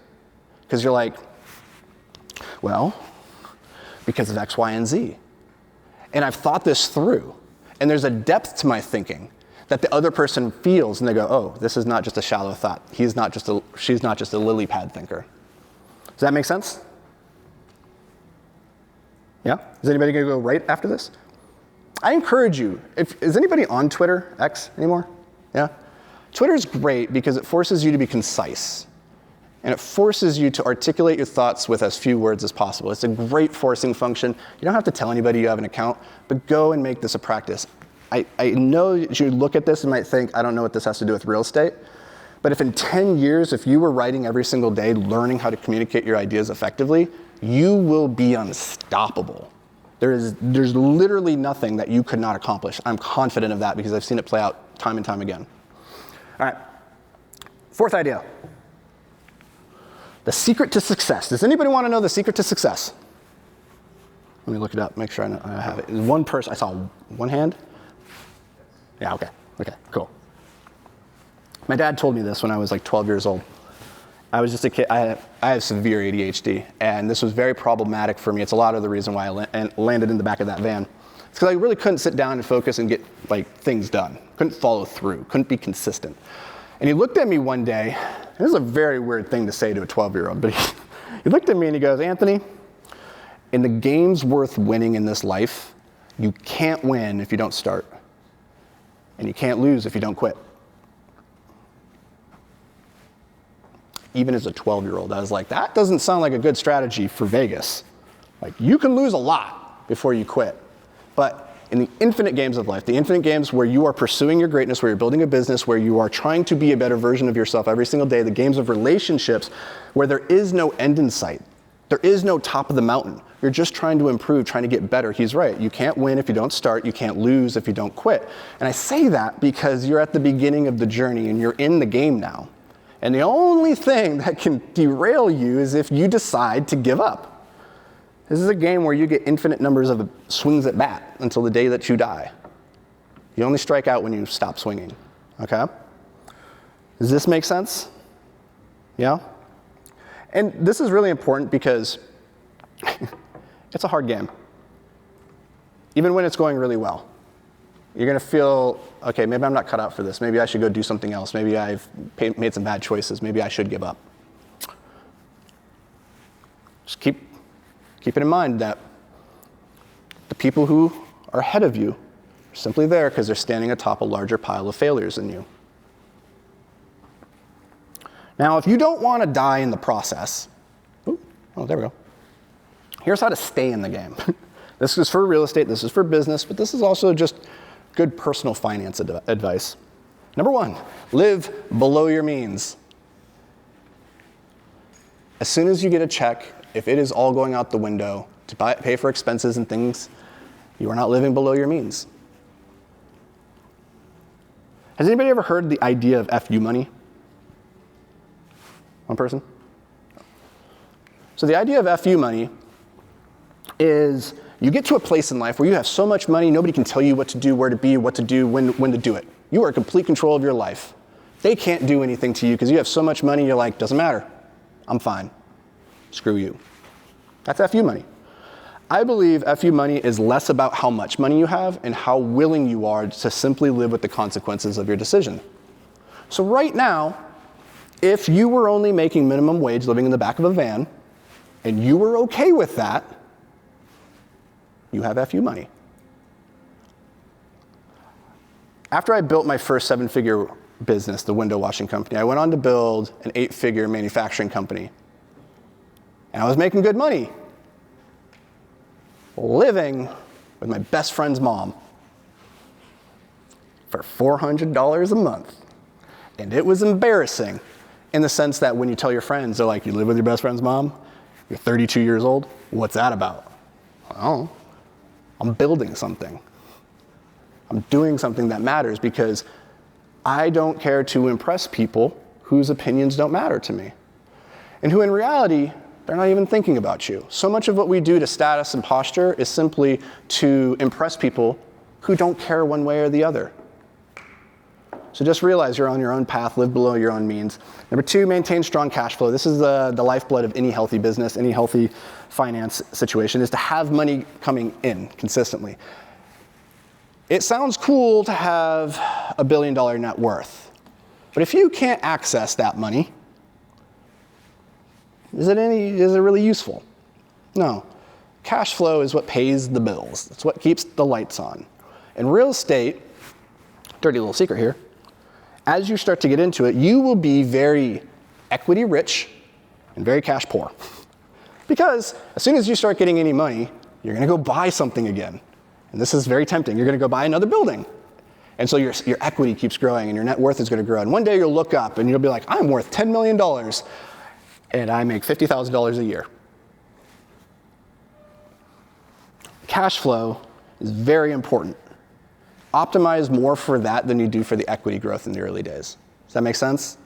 Because you're like, well, because of X, Y, and Z. And I've thought this through. And there's a depth to my thinking that the other person feels, and they go, oh, this is not just a shallow thought. She's not just a lily pad thinker. Does that make sense? Yeah? Is anybody going to go right after this? I encourage you, is anybody on Twitter, X, anymore? Yeah? Twitter's great because it forces you to be concise. And it forces you to articulate your thoughts with as few words as possible. It's a great forcing function. You don't have to tell anybody you have an account, but go and make this a practice. I know that you look at this and might think, I don't know what this has to do with real estate. But if in 10 years, if you were writing every single day, learning how to communicate your ideas effectively, you will be unstoppable. There's literally nothing that you could not accomplish. I'm confident of that because I've seen it play out time and time again. All right, fourth idea. The secret to success. Does anybody want to know the secret to success? Let me look it up, make sure I have it. One person, I saw one hand. Yeah, okay, cool. My dad told me this when I was like 12 years old. I was just a kid, I have severe ADHD, and this was very problematic for me. It's a lot of the reason why I landed in the back of that van. It's because I really couldn't sit down and focus and get like things done. Couldn't follow through, couldn't be consistent. And he looked at me one day, and this is a very weird thing to say to a 12-year-old, but he looked at me and he goes, Anthony, in the games worth winning in this life, you can't win if you don't start. And you can't lose if you don't quit. Even as a 12-year-old, I was like, that doesn't sound like a good strategy for Vegas. Like, you can lose a lot before you quit. But in the infinite games of life, the infinite games where you are pursuing your greatness, where you're building a business, where you are trying to be a better version of yourself every single day, the games of relationships, where there is no end in sight. There is no top of the mountain. You're just trying to improve, trying to get better. He's right. You can't win if you don't start. You can't lose if you don't quit. And I say that because you're at the beginning of the journey and you're in the game now. And the only thing that can derail you is if you decide to give up. This is a game where you get infinite numbers of swings at bat until the day that you die. You only strike out when you stop swinging. Okay? Does this make sense? Yeah? And this is really important because it's a hard game. Even when it's going really well. You're going to feel, okay, maybe I'm not cut out for this. Maybe I should go do something else. Maybe I've made some bad choices. Maybe I should give up. Just keep it in mind that the people who are ahead of you are simply there because they're standing atop a larger pile of failures than you. Now, if you don't want to die in the process, oh, there we go. Here's how to stay in the game. This is for real estate, this is for business, but this is also just good personal finance advice. Number one, live below your means. As soon as you get a check, if it is all going out the window to pay for expenses and things, You are not living below your means. Has anybody ever heard the idea of FU money? One person? So the idea of FU money is you get to a place in life where you have so much money, nobody can tell you what to do, where to be, what to do, when to do it. You are in complete control of your life. They can't do anything to you because you have so much money, you're like, doesn't matter. I'm fine. Screw you. That's FU money. I believe FU money is less about how much money you have and how willing you are to simply live with the consequences of your decision. So right now, if you were only making minimum wage living in the back of a van, and you were okay with that, you have FU money. After I built my first 7-figure business, the window washing company, I went on to build an 8-figure manufacturing company. And I was making good money, living with my best friend's mom for $400 a month. And it was embarrassing in the sense that when you tell your friends, they're like, you live with your best friend's mom? You're 32 years old? What's that about? Well, I'm building something. I'm doing something that matters because I don't care to impress people whose opinions don't matter to me. And who in reality, they're not even thinking about you. So much of what we do to status and posture is simply to impress people who don't care one way or the other. So just realize you're on your own path, live below your own means. Number 2, maintain strong cash flow. This is the lifeblood of any healthy business, any healthy finance situation, is to have money coming in consistently. It sounds cool to have $1 billion net worth, but if you can't access that money, is it really useful? No. Cash flow is what pays the bills. It's what keeps the lights on. In real estate, dirty little secret here, as you start to get into it, you will be very equity rich and very cash poor. Because as soon as you start getting any money, you're gonna go buy something again. And this is very tempting. You're gonna go buy another building. And so your equity keeps growing and your net worth is gonna grow. And one day you'll look up and you'll be like, I'm worth $10 million and I make $50,000 a year. Cash flow is very important. Optimize more for that than you do for the equity growth in the early days. Does that make sense?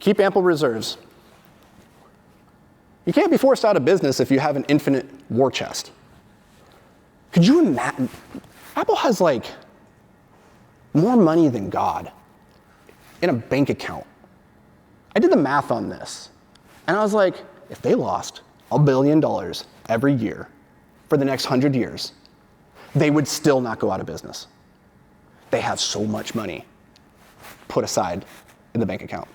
Keep ample reserves. You can't be forced out of business if you have an infinite war chest. Could you imagine? Apple has like more money than God in a bank account. I did the math on this, and I was like, if they lost $1 billion every year for the next 100 years, they would still not go out of business. They have so much money put aside in the bank account.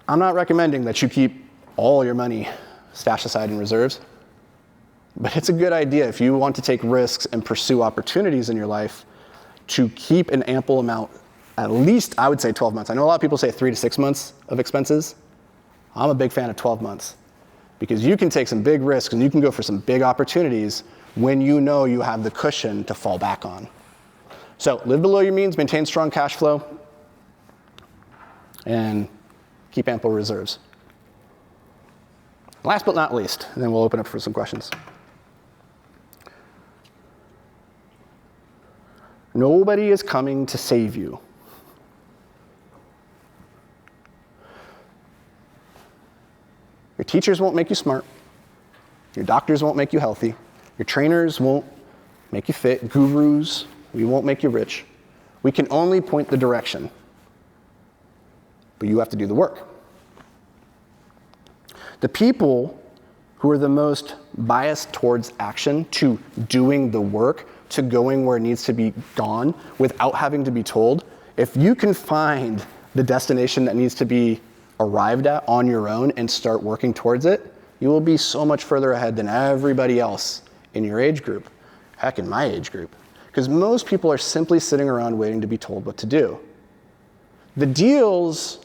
I'm not recommending that you keep all your money stashed aside in reserves, but it's a good idea if you want to take risks and pursue opportunities in your life to keep an ample amount, at least I would say 12 months. I know a lot of people say 3 to 6 months of expenses. I'm a big fan of 12 months because you can take some big risks and you can go for some big opportunities when you know you have the cushion to fall back on. So live below your means, maintain strong cash flow, and keep ample reserves. Last but not least, and then we'll open up for some questions. Nobody is coming to save you. Your teachers won't make you smart. Your doctors won't make you healthy. Your trainers won't make you fit. Gurus, we won't make you rich. We can only point the direction, but you have to do the work. The people who are the most biased towards action, to doing the work, to going where it needs to be gone without having to be told, if you can find the destination that needs to be arrived at on your own and start working towards it, you will be so much further ahead than everybody else in your age group. Heck, in my age group. Because most people are simply sitting around waiting to be told what to do. The deals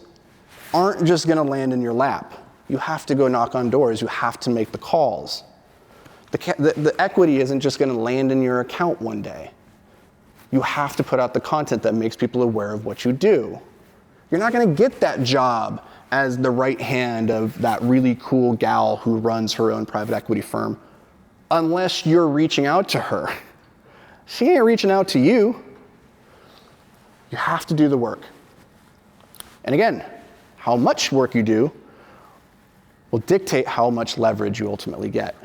aren't just gonna land in your lap. You have to go knock on doors. You have to make the calls. The equity isn't just gonna land in your account one day. You have to put out the content that makes people aware of what you do. You're not gonna get that job as the right hand of that really cool gal who runs her own private equity firm unless you're reaching out to her. She ain't reaching out to you. You have to do the work. And again, how much work you do will dictate how much leverage you ultimately get.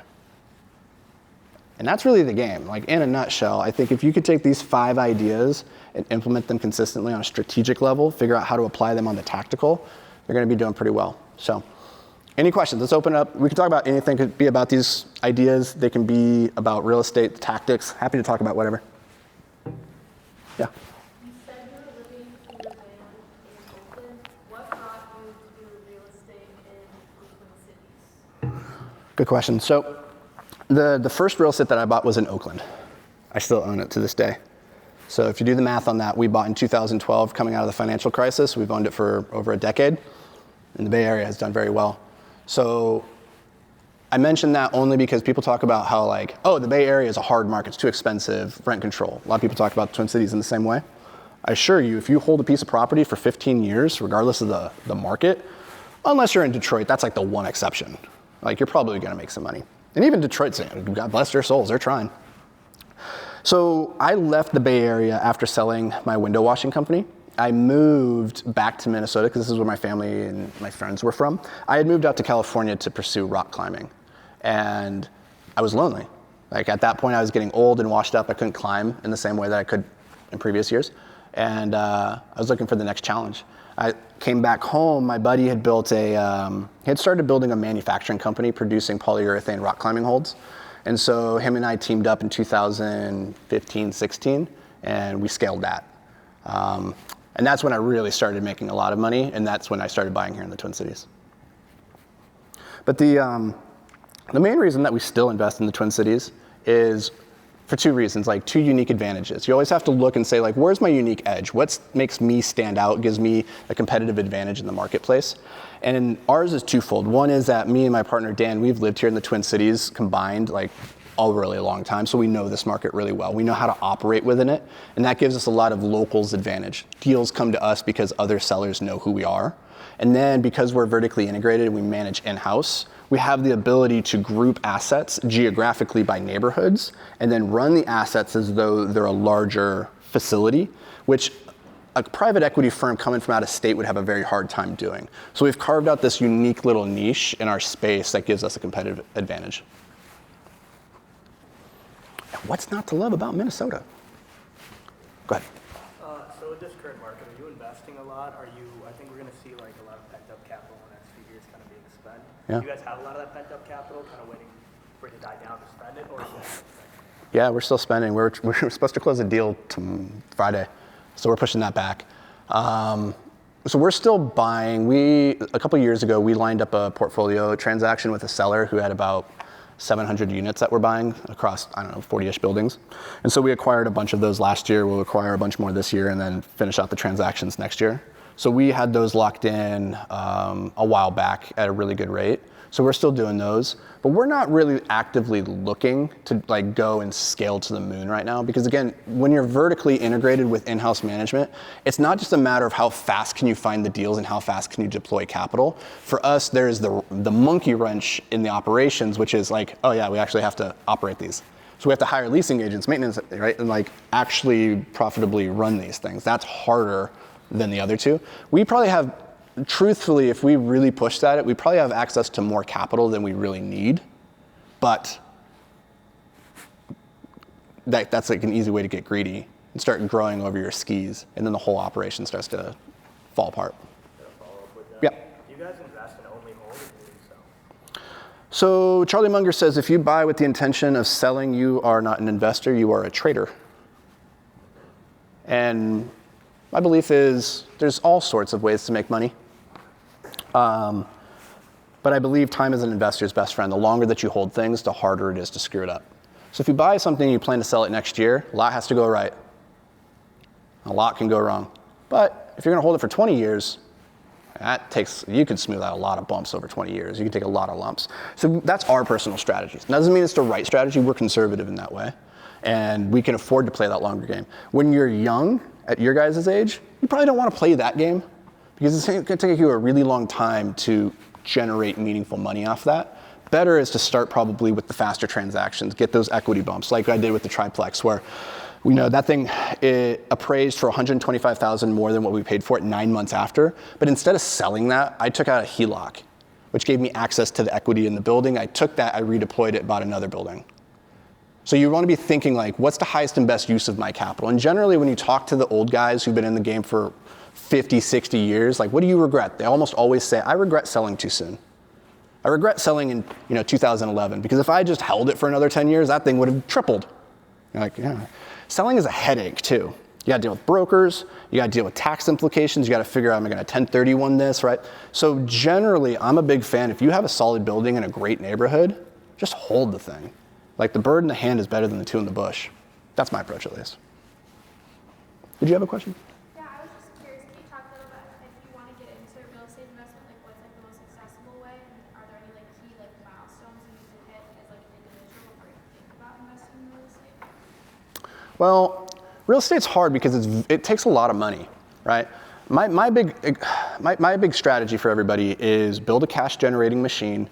And that's really the game. Like, in a nutshell, I think if you could take these 5 ideas and implement them consistently on a strategic level, figure out how to apply them on the tactical, you're going to be doing pretty well. So, any questions? Let's open up. We can talk about anything. It could be about these ideas. They can be about real estate, tactics. Happy to talk about whatever. Yeah. You said you were living in your van in Oakland. What brought you to real estate in Oakland cities? Good question. So, the first real estate that I bought was in Oakland. I still own it to this day. So if you do the math on that, we bought in 2012 coming out of the financial crisis. We've owned it for over a decade, and the Bay Area has done very well. So I mention that only because people talk about how, like, oh, the Bay Area is a hard market, it's too expensive, rent control. A lot of people talk about the Twin Cities in the same way. I assure you, if you hold a piece of property for 15 years, regardless of the market, unless you're in Detroit, that's like the one exception. Like, you're probably gonna make some money. And even Detroit's, God bless their souls, they're trying. So I left the Bay Area after selling my window washing company. I moved back to Minnesota because this is where my family and my friends were from. I had moved out to California to pursue rock climbing, and I was lonely. Like, at that point, I was getting old and washed up. I couldn't climb in the same way that I could in previous years, and I was looking for the next challenge. I came back home. My buddy had built he had started building a manufacturing company producing polyurethane rock climbing holds. And so him and I teamed up in 2015, 16, and we scaled that. And that's when I really started making a lot of money, and that's when I started buying here in the Twin Cities. But the main reason that we still invest in the Twin Cities is for 2 reasons, like 2 unique advantages. You always have to look and say, like, where's my unique edge? What makes me stand out, gives me a competitive advantage in the marketplace? And ours is twofold. One is that me and my partner, Dan, we've lived here in the Twin Cities combined, like, a really long time, so we know this market really well. We know how to operate within it, and that gives us a lot of locals advantage. Deals come to us because other sellers know who we are. And then because we're vertically integrated and we manage in-house, we have the ability to group assets geographically by neighborhoods and then run the assets as though they're a larger facility, which a private equity firm coming from out of state would have a very hard time doing. So we've carved out this unique little niche in our space that gives us a competitive advantage. And what's not to love about Minnesota? Go ahead. So with this current market, are you investing a lot? I think we're going to see like a lot of pent up capital in the next few years kind of being spent. Yeah. Do you guys have a lot of that pent up capital kind of waiting for it to die down to spend it? Or is it Yeah, we're still spending. We're supposed to close a deal Friday, so we're pushing that back. So we're still buying. A couple years ago, we lined up a portfolio transaction with a seller who had about 700 units that we're buying across, 40-ish buildings. And so we acquired a bunch of those last year. We'll acquire a bunch more this year and then finish out the transactions next year. So we had those locked in a while back at a really good rate. So we're still doing those, but we're not really actively looking to like go and scale to the moon right now, because again, when you're vertically integrated with in-house management, it's not just a matter of how fast can you find the deals and how fast can you deploy capital. For us, there's the monkey wrench in the operations, which is like, oh yeah, we actually have to operate these. So we have to hire leasing agents, maintenance, right? And like actually profitably run these things. That's harder than the other two. We probably have, truthfully, if we really pushed at it, we probably have access to more capital than we really need. But that's like an easy way to get greedy and start growing over your skis, and then the whole operation starts to fall apart. Yeah. Do you guys invest in only hold or do you sell? So Charlie Munger says, if you buy with the intention of selling, you are not an investor, you are a trader. And my belief is there's all sorts of ways to make money. But I believe time is an investor's best friend. The longer that you hold things, the harder it is to screw it up. So if you buy something and you plan to sell it next year, a lot has to go right. A lot can go wrong. But if you're going to hold it for 20 years, you can smooth out a lot of bumps over 20 years. You can take a lot of lumps. So that's our personal strategy. It doesn't mean it's the right strategy. We're conservative in that way. And we can afford to play that longer game. When you're young, at your guys' age, you probably don't want to play that game, because it's going to take you a really long time to generate meaningful money off that. better is to start probably with the faster transactions, get those equity bumps, like I did with the triplex, where we know that thing it appraised for $125,000 more than what we paid for it 9 months after. But instead of selling that, I took out a HELOC, which gave me access to the equity in the building. I took that, I redeployed it, bought another building. So you want to be thinking like, what's the highest and best use of my capital? And generally when you talk to the old guys who've been in the game for 50, 60 years, like what do you regret? They almost always say, I regret selling too soon. I regret selling in 2011 because if I just held it for another 10 years, that thing would have tripled. You're like, yeah. Selling is a headache too. You gotta deal with brokers, you gotta deal with tax implications, you gotta figure out, am I gonna 1031 this, right? So generally, I'm a big fan, if you have a solid building in a great neighborhood, just hold the thing. Like the bird in the hand is better than the two in the bush. That's my approach at least. Did you have a question? Yeah, I was just curious, can you talk a little about if you want to get into real estate investment, like what's like the most accessible way? And are there any like key like milestones you need to hit as like an individual before you think about investing in real estate? Well, real estate's hard because it takes a lot of money, right? My big strategy for everybody is build a cash generating machine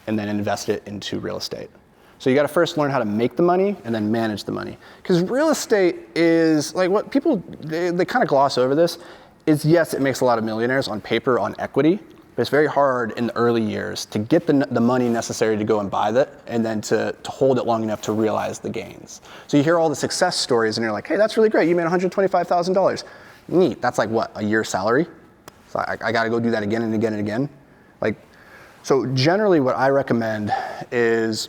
and then invest it into real estate. So you got to first learn how to make the money and then manage the money. Because real estate is like what people, they kind of gloss over this, is yes, it makes a lot of millionaires on paper, on equity, but it's very hard in the early years to get the money necessary to go and buy that and then to hold it long enough to realize the gains. So you hear all the success stories and you're like, hey, that's really great. You made $125,000. Neat. That's like what, a year's salary? So I got to go do that again and again and again. Like, so generally what I recommend is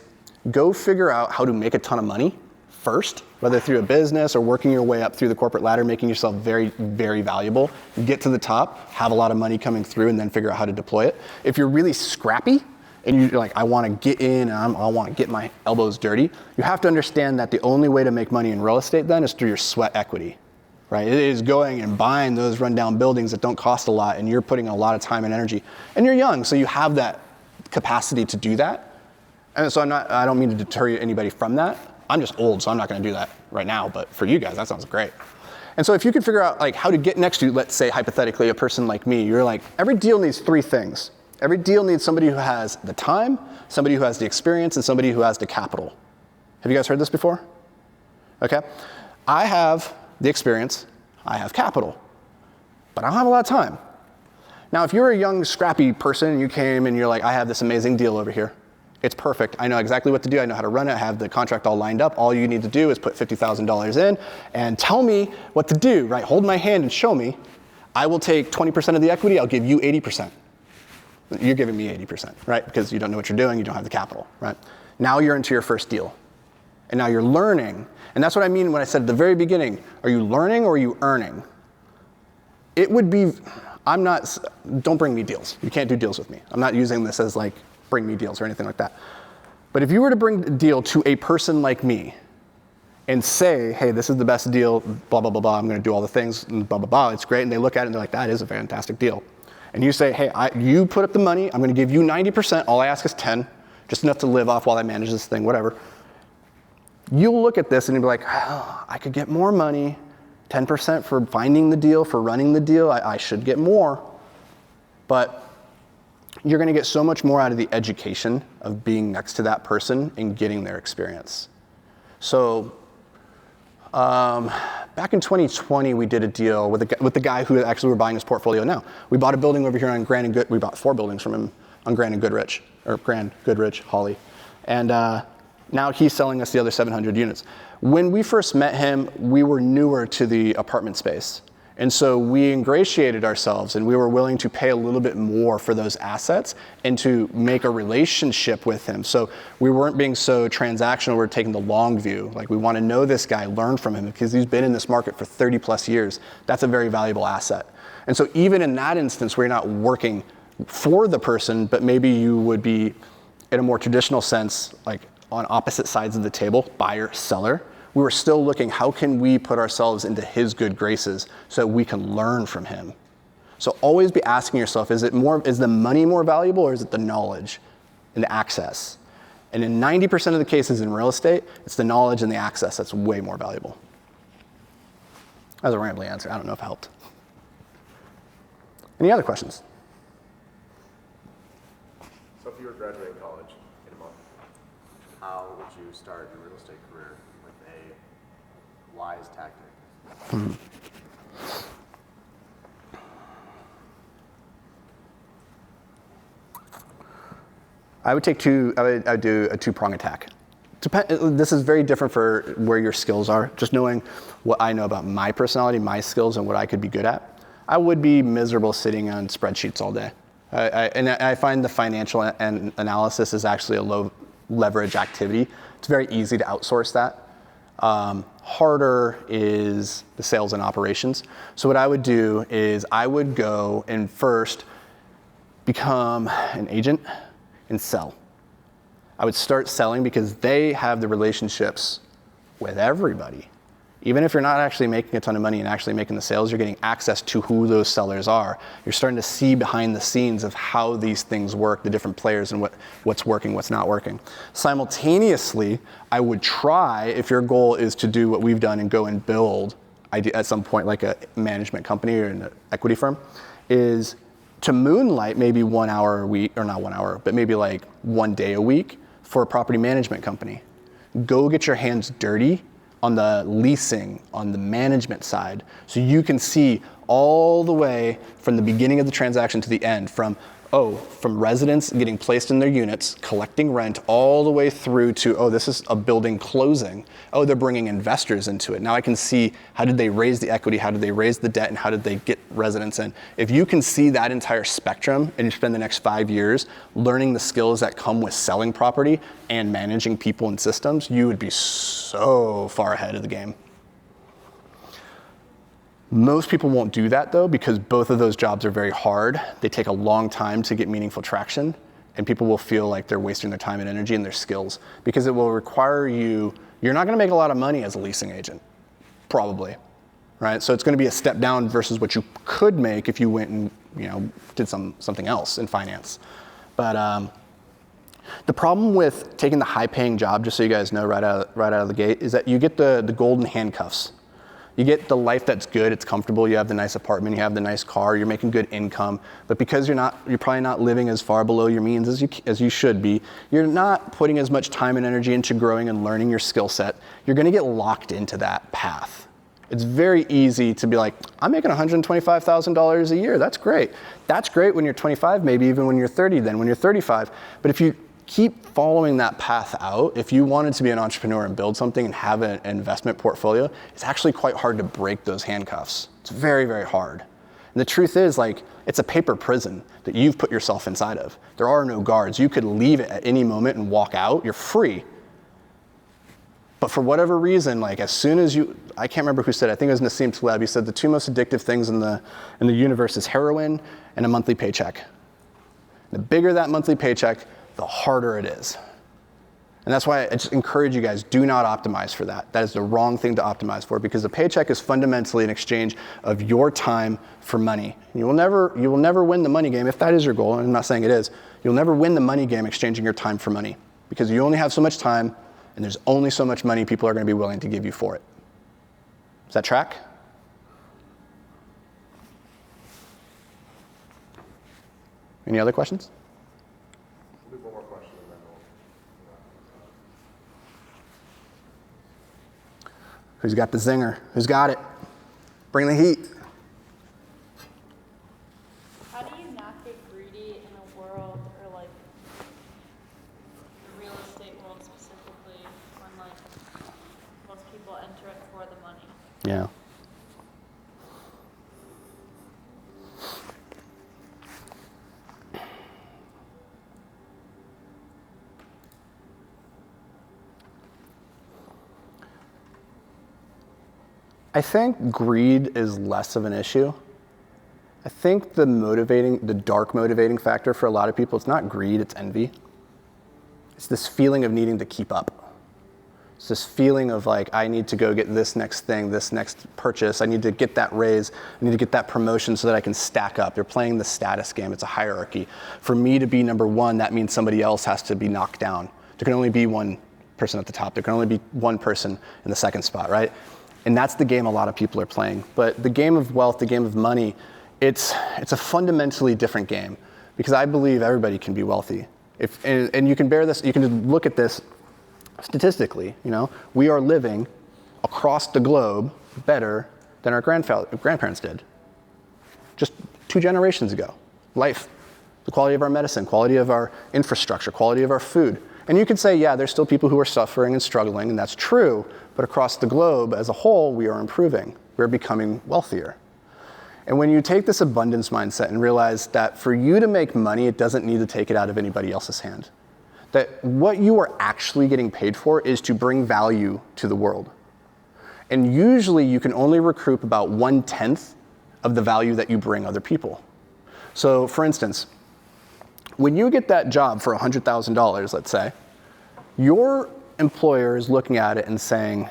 go figure out how to make a ton of money first, whether through a business or working your way up through the corporate ladder, making yourself very, very valuable. Get to the top, have a lot of money coming through, and then figure out how to deploy it. If you're really scrappy and you're like, I want to get in and I want to get my elbows dirty, you have to understand that the only way to make money in real estate then is through your sweat equity, right? It is going and buying those rundown buildings that don't cost a lot and you're putting a lot of time and energy. And you're young, so you have that capacity to do that. And so I don't mean to deter anybody from that. I'm just old, so I'm not gonna do that right now, but for you guys, that sounds great. And so if you could figure out like how to get next to, let's say hypothetically, a person like me, you're like, every deal needs 3 things. Every deal needs somebody who has the time, somebody who has the experience, and somebody who has the capital. Have you guys heard this before? Okay. I have the experience, I have capital, but I don't have a lot of time. Now, if you're a young, scrappy person and you came and you're like, I have this amazing deal over here, it's perfect. I know exactly what to do. I know how to run it. I have the contract all lined up. All you need to do is put $50,000 in and tell me what to do, right? Hold my hand and show me. I will take 20% of the equity. I'll give you 80%. You're giving me 80%, right? Because you don't know what you're doing. You don't have the capital, right? Now you're into your first deal. And now you're learning. And that's what I mean when I said at the very beginning, are you learning or are you earning? It would be, don't bring me deals. You can't do deals with me. I'm not using this as like, bring me deals or anything like that. But if you were to bring a deal to a person like me and say, hey, this is the best deal, blah, blah, blah, blah, I'm gonna do all the things, and blah, blah, blah, it's great, and they look at it and they're like, that is a fantastic deal. And you say, hey, you put up the money, I'm gonna give you 90%, all I ask is 10, just enough to live off while I manage this thing, whatever. You'll look at this and you'll be like, oh, I could get more money, 10% for finding the deal, for running the deal, I should get more. But you're gonna get so much more out of the education of being next to that person and getting their experience. So back in 2020, we did a deal with the guy who actually we're buying his portfolio now. We bought a building over here on Grand and Good. We bought 4 buildings from him on Grand and Goodrich, or Grand, Goodrich, Hawley. And now he's selling us the other 700 units. When we first met him, we were newer to the apartment space. And so we ingratiated ourselves and we were willing to pay a little bit more for those assets and to make a relationship with him. So we weren't being so transactional, we're taking the long view. Like we want to know this guy, learn from him because he's been in this market for 30 plus years. That's a very valuable asset. And so even in that instance where you're not working for the person, but maybe you would be in a more traditional sense, like on opposite sides of the table, buyer, seller, we were still looking, how can we put ourselves into his good graces so that we can learn from him? So always be asking yourself, is the money more valuable or is it the knowledge and the access? And in 90% of the cases in real estate, it's the knowledge and the access that's way more valuable. That was a rambling answer. I don't know if it helped. Any other questions? So if you were graduating college in to start a real estate career with a wise tactic? I would do a two-prong attack. This is very different for where your skills are. Just knowing what I know about my personality, my skills, and what I could be good at, I would be miserable sitting on spreadsheets all day. I find the financial analysis is actually a low leverage activity. It's very easy to outsource that. Harder is the sales and operations. So what I would do is I would go and first become an agent and sell. I would start selling because they have the relationships with everybody. Even if you're not actually making a ton of money and actually making the sales, you're getting access to who those sellers are. You're starting to see behind the scenes of how these things work, the different players and what's working, what's not working. Simultaneously, I would try, if your goal is to do what we've done and go and build at some point like a management company or an equity firm, is to moonlight maybe 1 hour a week, or not 1 hour, but maybe like 1 day a week for a property management company. Go get your hands dirty on the leasing, on the management side, so you can see all the way from the beginning of the transaction to the end, from residents getting placed in their units, collecting rent, all the way through to, this is a building closing. They're bringing investors into it. Now I can see how did they raise the equity, how did they raise the debt, and how did they get residents in. If you can see that entire spectrum and you spend the next 5 years learning the skills that come with selling property and managing people and systems, you would be so far ahead of the game. Most people won't do that though, because both of those jobs are very hard. They take a long time to get meaningful traction, and people will feel like they're wasting their time and energy and their skills, because it will require you're not gonna make a lot of money as a leasing agent, probably, right? So it's gonna be a step down versus what you could make if you went and did something else in finance. But the problem with taking the high paying job, just so you guys know right out of the gate, is that you get the golden handcuffs. You get the life that's good, it's comfortable, you have the nice apartment, you have the nice car, you're making good income, but because you're probably not living as far below your means as you should be, you're not putting as much time and energy into growing and learning your skill set. You're gonna get locked into that path. It's very easy to be like, I'm making $125,000 a year, that's great. That's great when you're 25, maybe even when you're 30, then when you're 35. But if you keep following that path out, if you wanted to be an entrepreneur and build something and have an investment portfolio, it's actually quite hard to break those handcuffs. It's very, very hard. And the truth is, it's a paper prison that you've put yourself inside of. There are no guards. You could leave it at any moment and walk out. You're free. But for whatever reason, as soon as I can't remember who said it, I think it was Nassim Taleb, he said the two most addictive things in the universe is heroin and a monthly paycheck. The bigger that monthly paycheck, the harder it is. And that's why I just encourage you guys, do not optimize for that. That is the wrong thing to optimize for, because the paycheck is fundamentally an exchange of your time for money. You will never win the money game if that is your goal, and I'm not saying it is. You'll never win the money game exchanging your time for money, because you only have so much time and there's only so much money people are going to be willing to give you for it. Does that track? Any other questions? One more question and then we'll Who's got the zinger? Who's got it? Bring the heat. How do you not get greedy in a world, or the real estate world specifically, when most people enter it for the money? Yeah. I think greed is less of an issue. I think the dark motivating factor for a lot of people, it's not greed, it's envy. It's this feeling of needing to keep up. It's this feeling of I need to go get this next thing, this next purchase. I need to get that raise. I need to get that promotion so that I can stack up. You're playing the status game. It's a hierarchy. For me to be number one, that means somebody else has to be knocked down. There can only be one person at the top. There can only be one person in the second spot, right? And that's the game a lot of people are playing. But the game of wealth, the game of money, it's a fundamentally different game, because I believe everybody can be wealthy. And you can bear this, you can look at this statistically, we are living across the globe better than our grandparents did. Just 2 generations ago. Life, the quality of our medicine, quality of our infrastructure, quality of our food. And you could say, yeah, there's still people who are suffering and struggling, and that's true, but across the globe as a whole, we are improving. We're becoming wealthier. And when you take this abundance mindset and realize that for you to make money, it doesn't need to take it out of anybody else's hand. That what you are actually getting paid for is to bring value to the world. And usually you can only recoup about 1/10 of the value that you bring other people. So for instance, when you get that job for $100,000, let's say, your employer is looking at it and saying,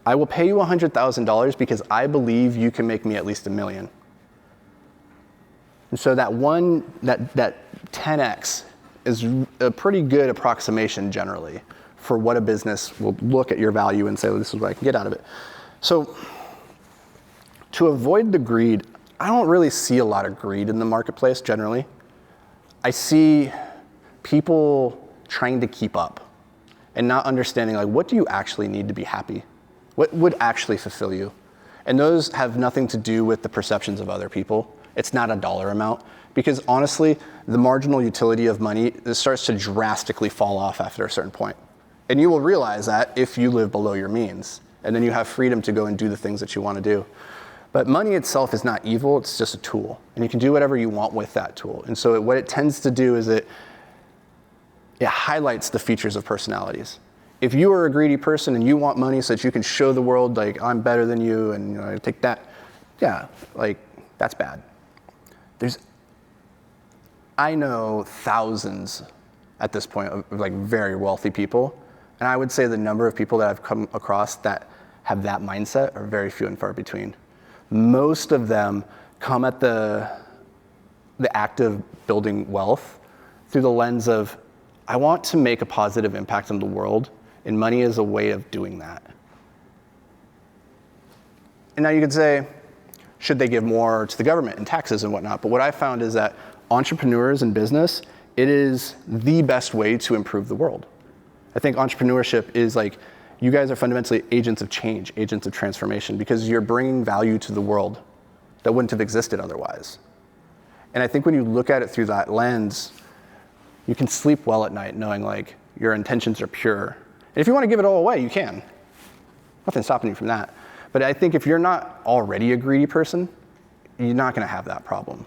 I will pay you $100,000 because I believe you can make me at least $1 million. And so that 10x is a pretty good approximation generally for what a business will look at your value and say, well, this is what I can get out of it. So to avoid the greed, I don't really see a lot of greed in the marketplace generally. I see people trying to keep up and not understanding, like, what do you actually need to be happy? What would actually fulfill you? And those have nothing to do with the perceptions of other people. It's not a dollar amount. Because honestly, the marginal utility of money starts to drastically fall off after a certain point. And you will realize that if you live below your means. And then you have freedom to go and do the things that you want to do. But money itself is not evil, it's just a tool. And you can do whatever you want with that tool. And so what it tends to do is it highlights the features of personalities. If you are a greedy person and you want money so that you can show the world, like, I'm better than you, and I take that, yeah, like, that's bad. I know thousands at this point of like very wealthy people, and I would say the number of people that I've come across that have that mindset are very few and far between. Most of them come at the act of building wealth through the lens of, I want to make a positive impact on the world, and money is a way of doing that. And now you could say, should they give more to the government and taxes and whatnot? But what I found is that entrepreneurs in business, it is the best way to improve the world. I think entrepreneurship is like, you guys are fundamentally agents of change, agents of transformation, because you're bringing value to the world that wouldn't have existed otherwise. And I think when you look at it through that lens, you can sleep well at night knowing like your intentions are pure. And if you want to give it all away, you can. Nothing's stopping you from that. But I think if you're not already a greedy person, you're not going to have that problem.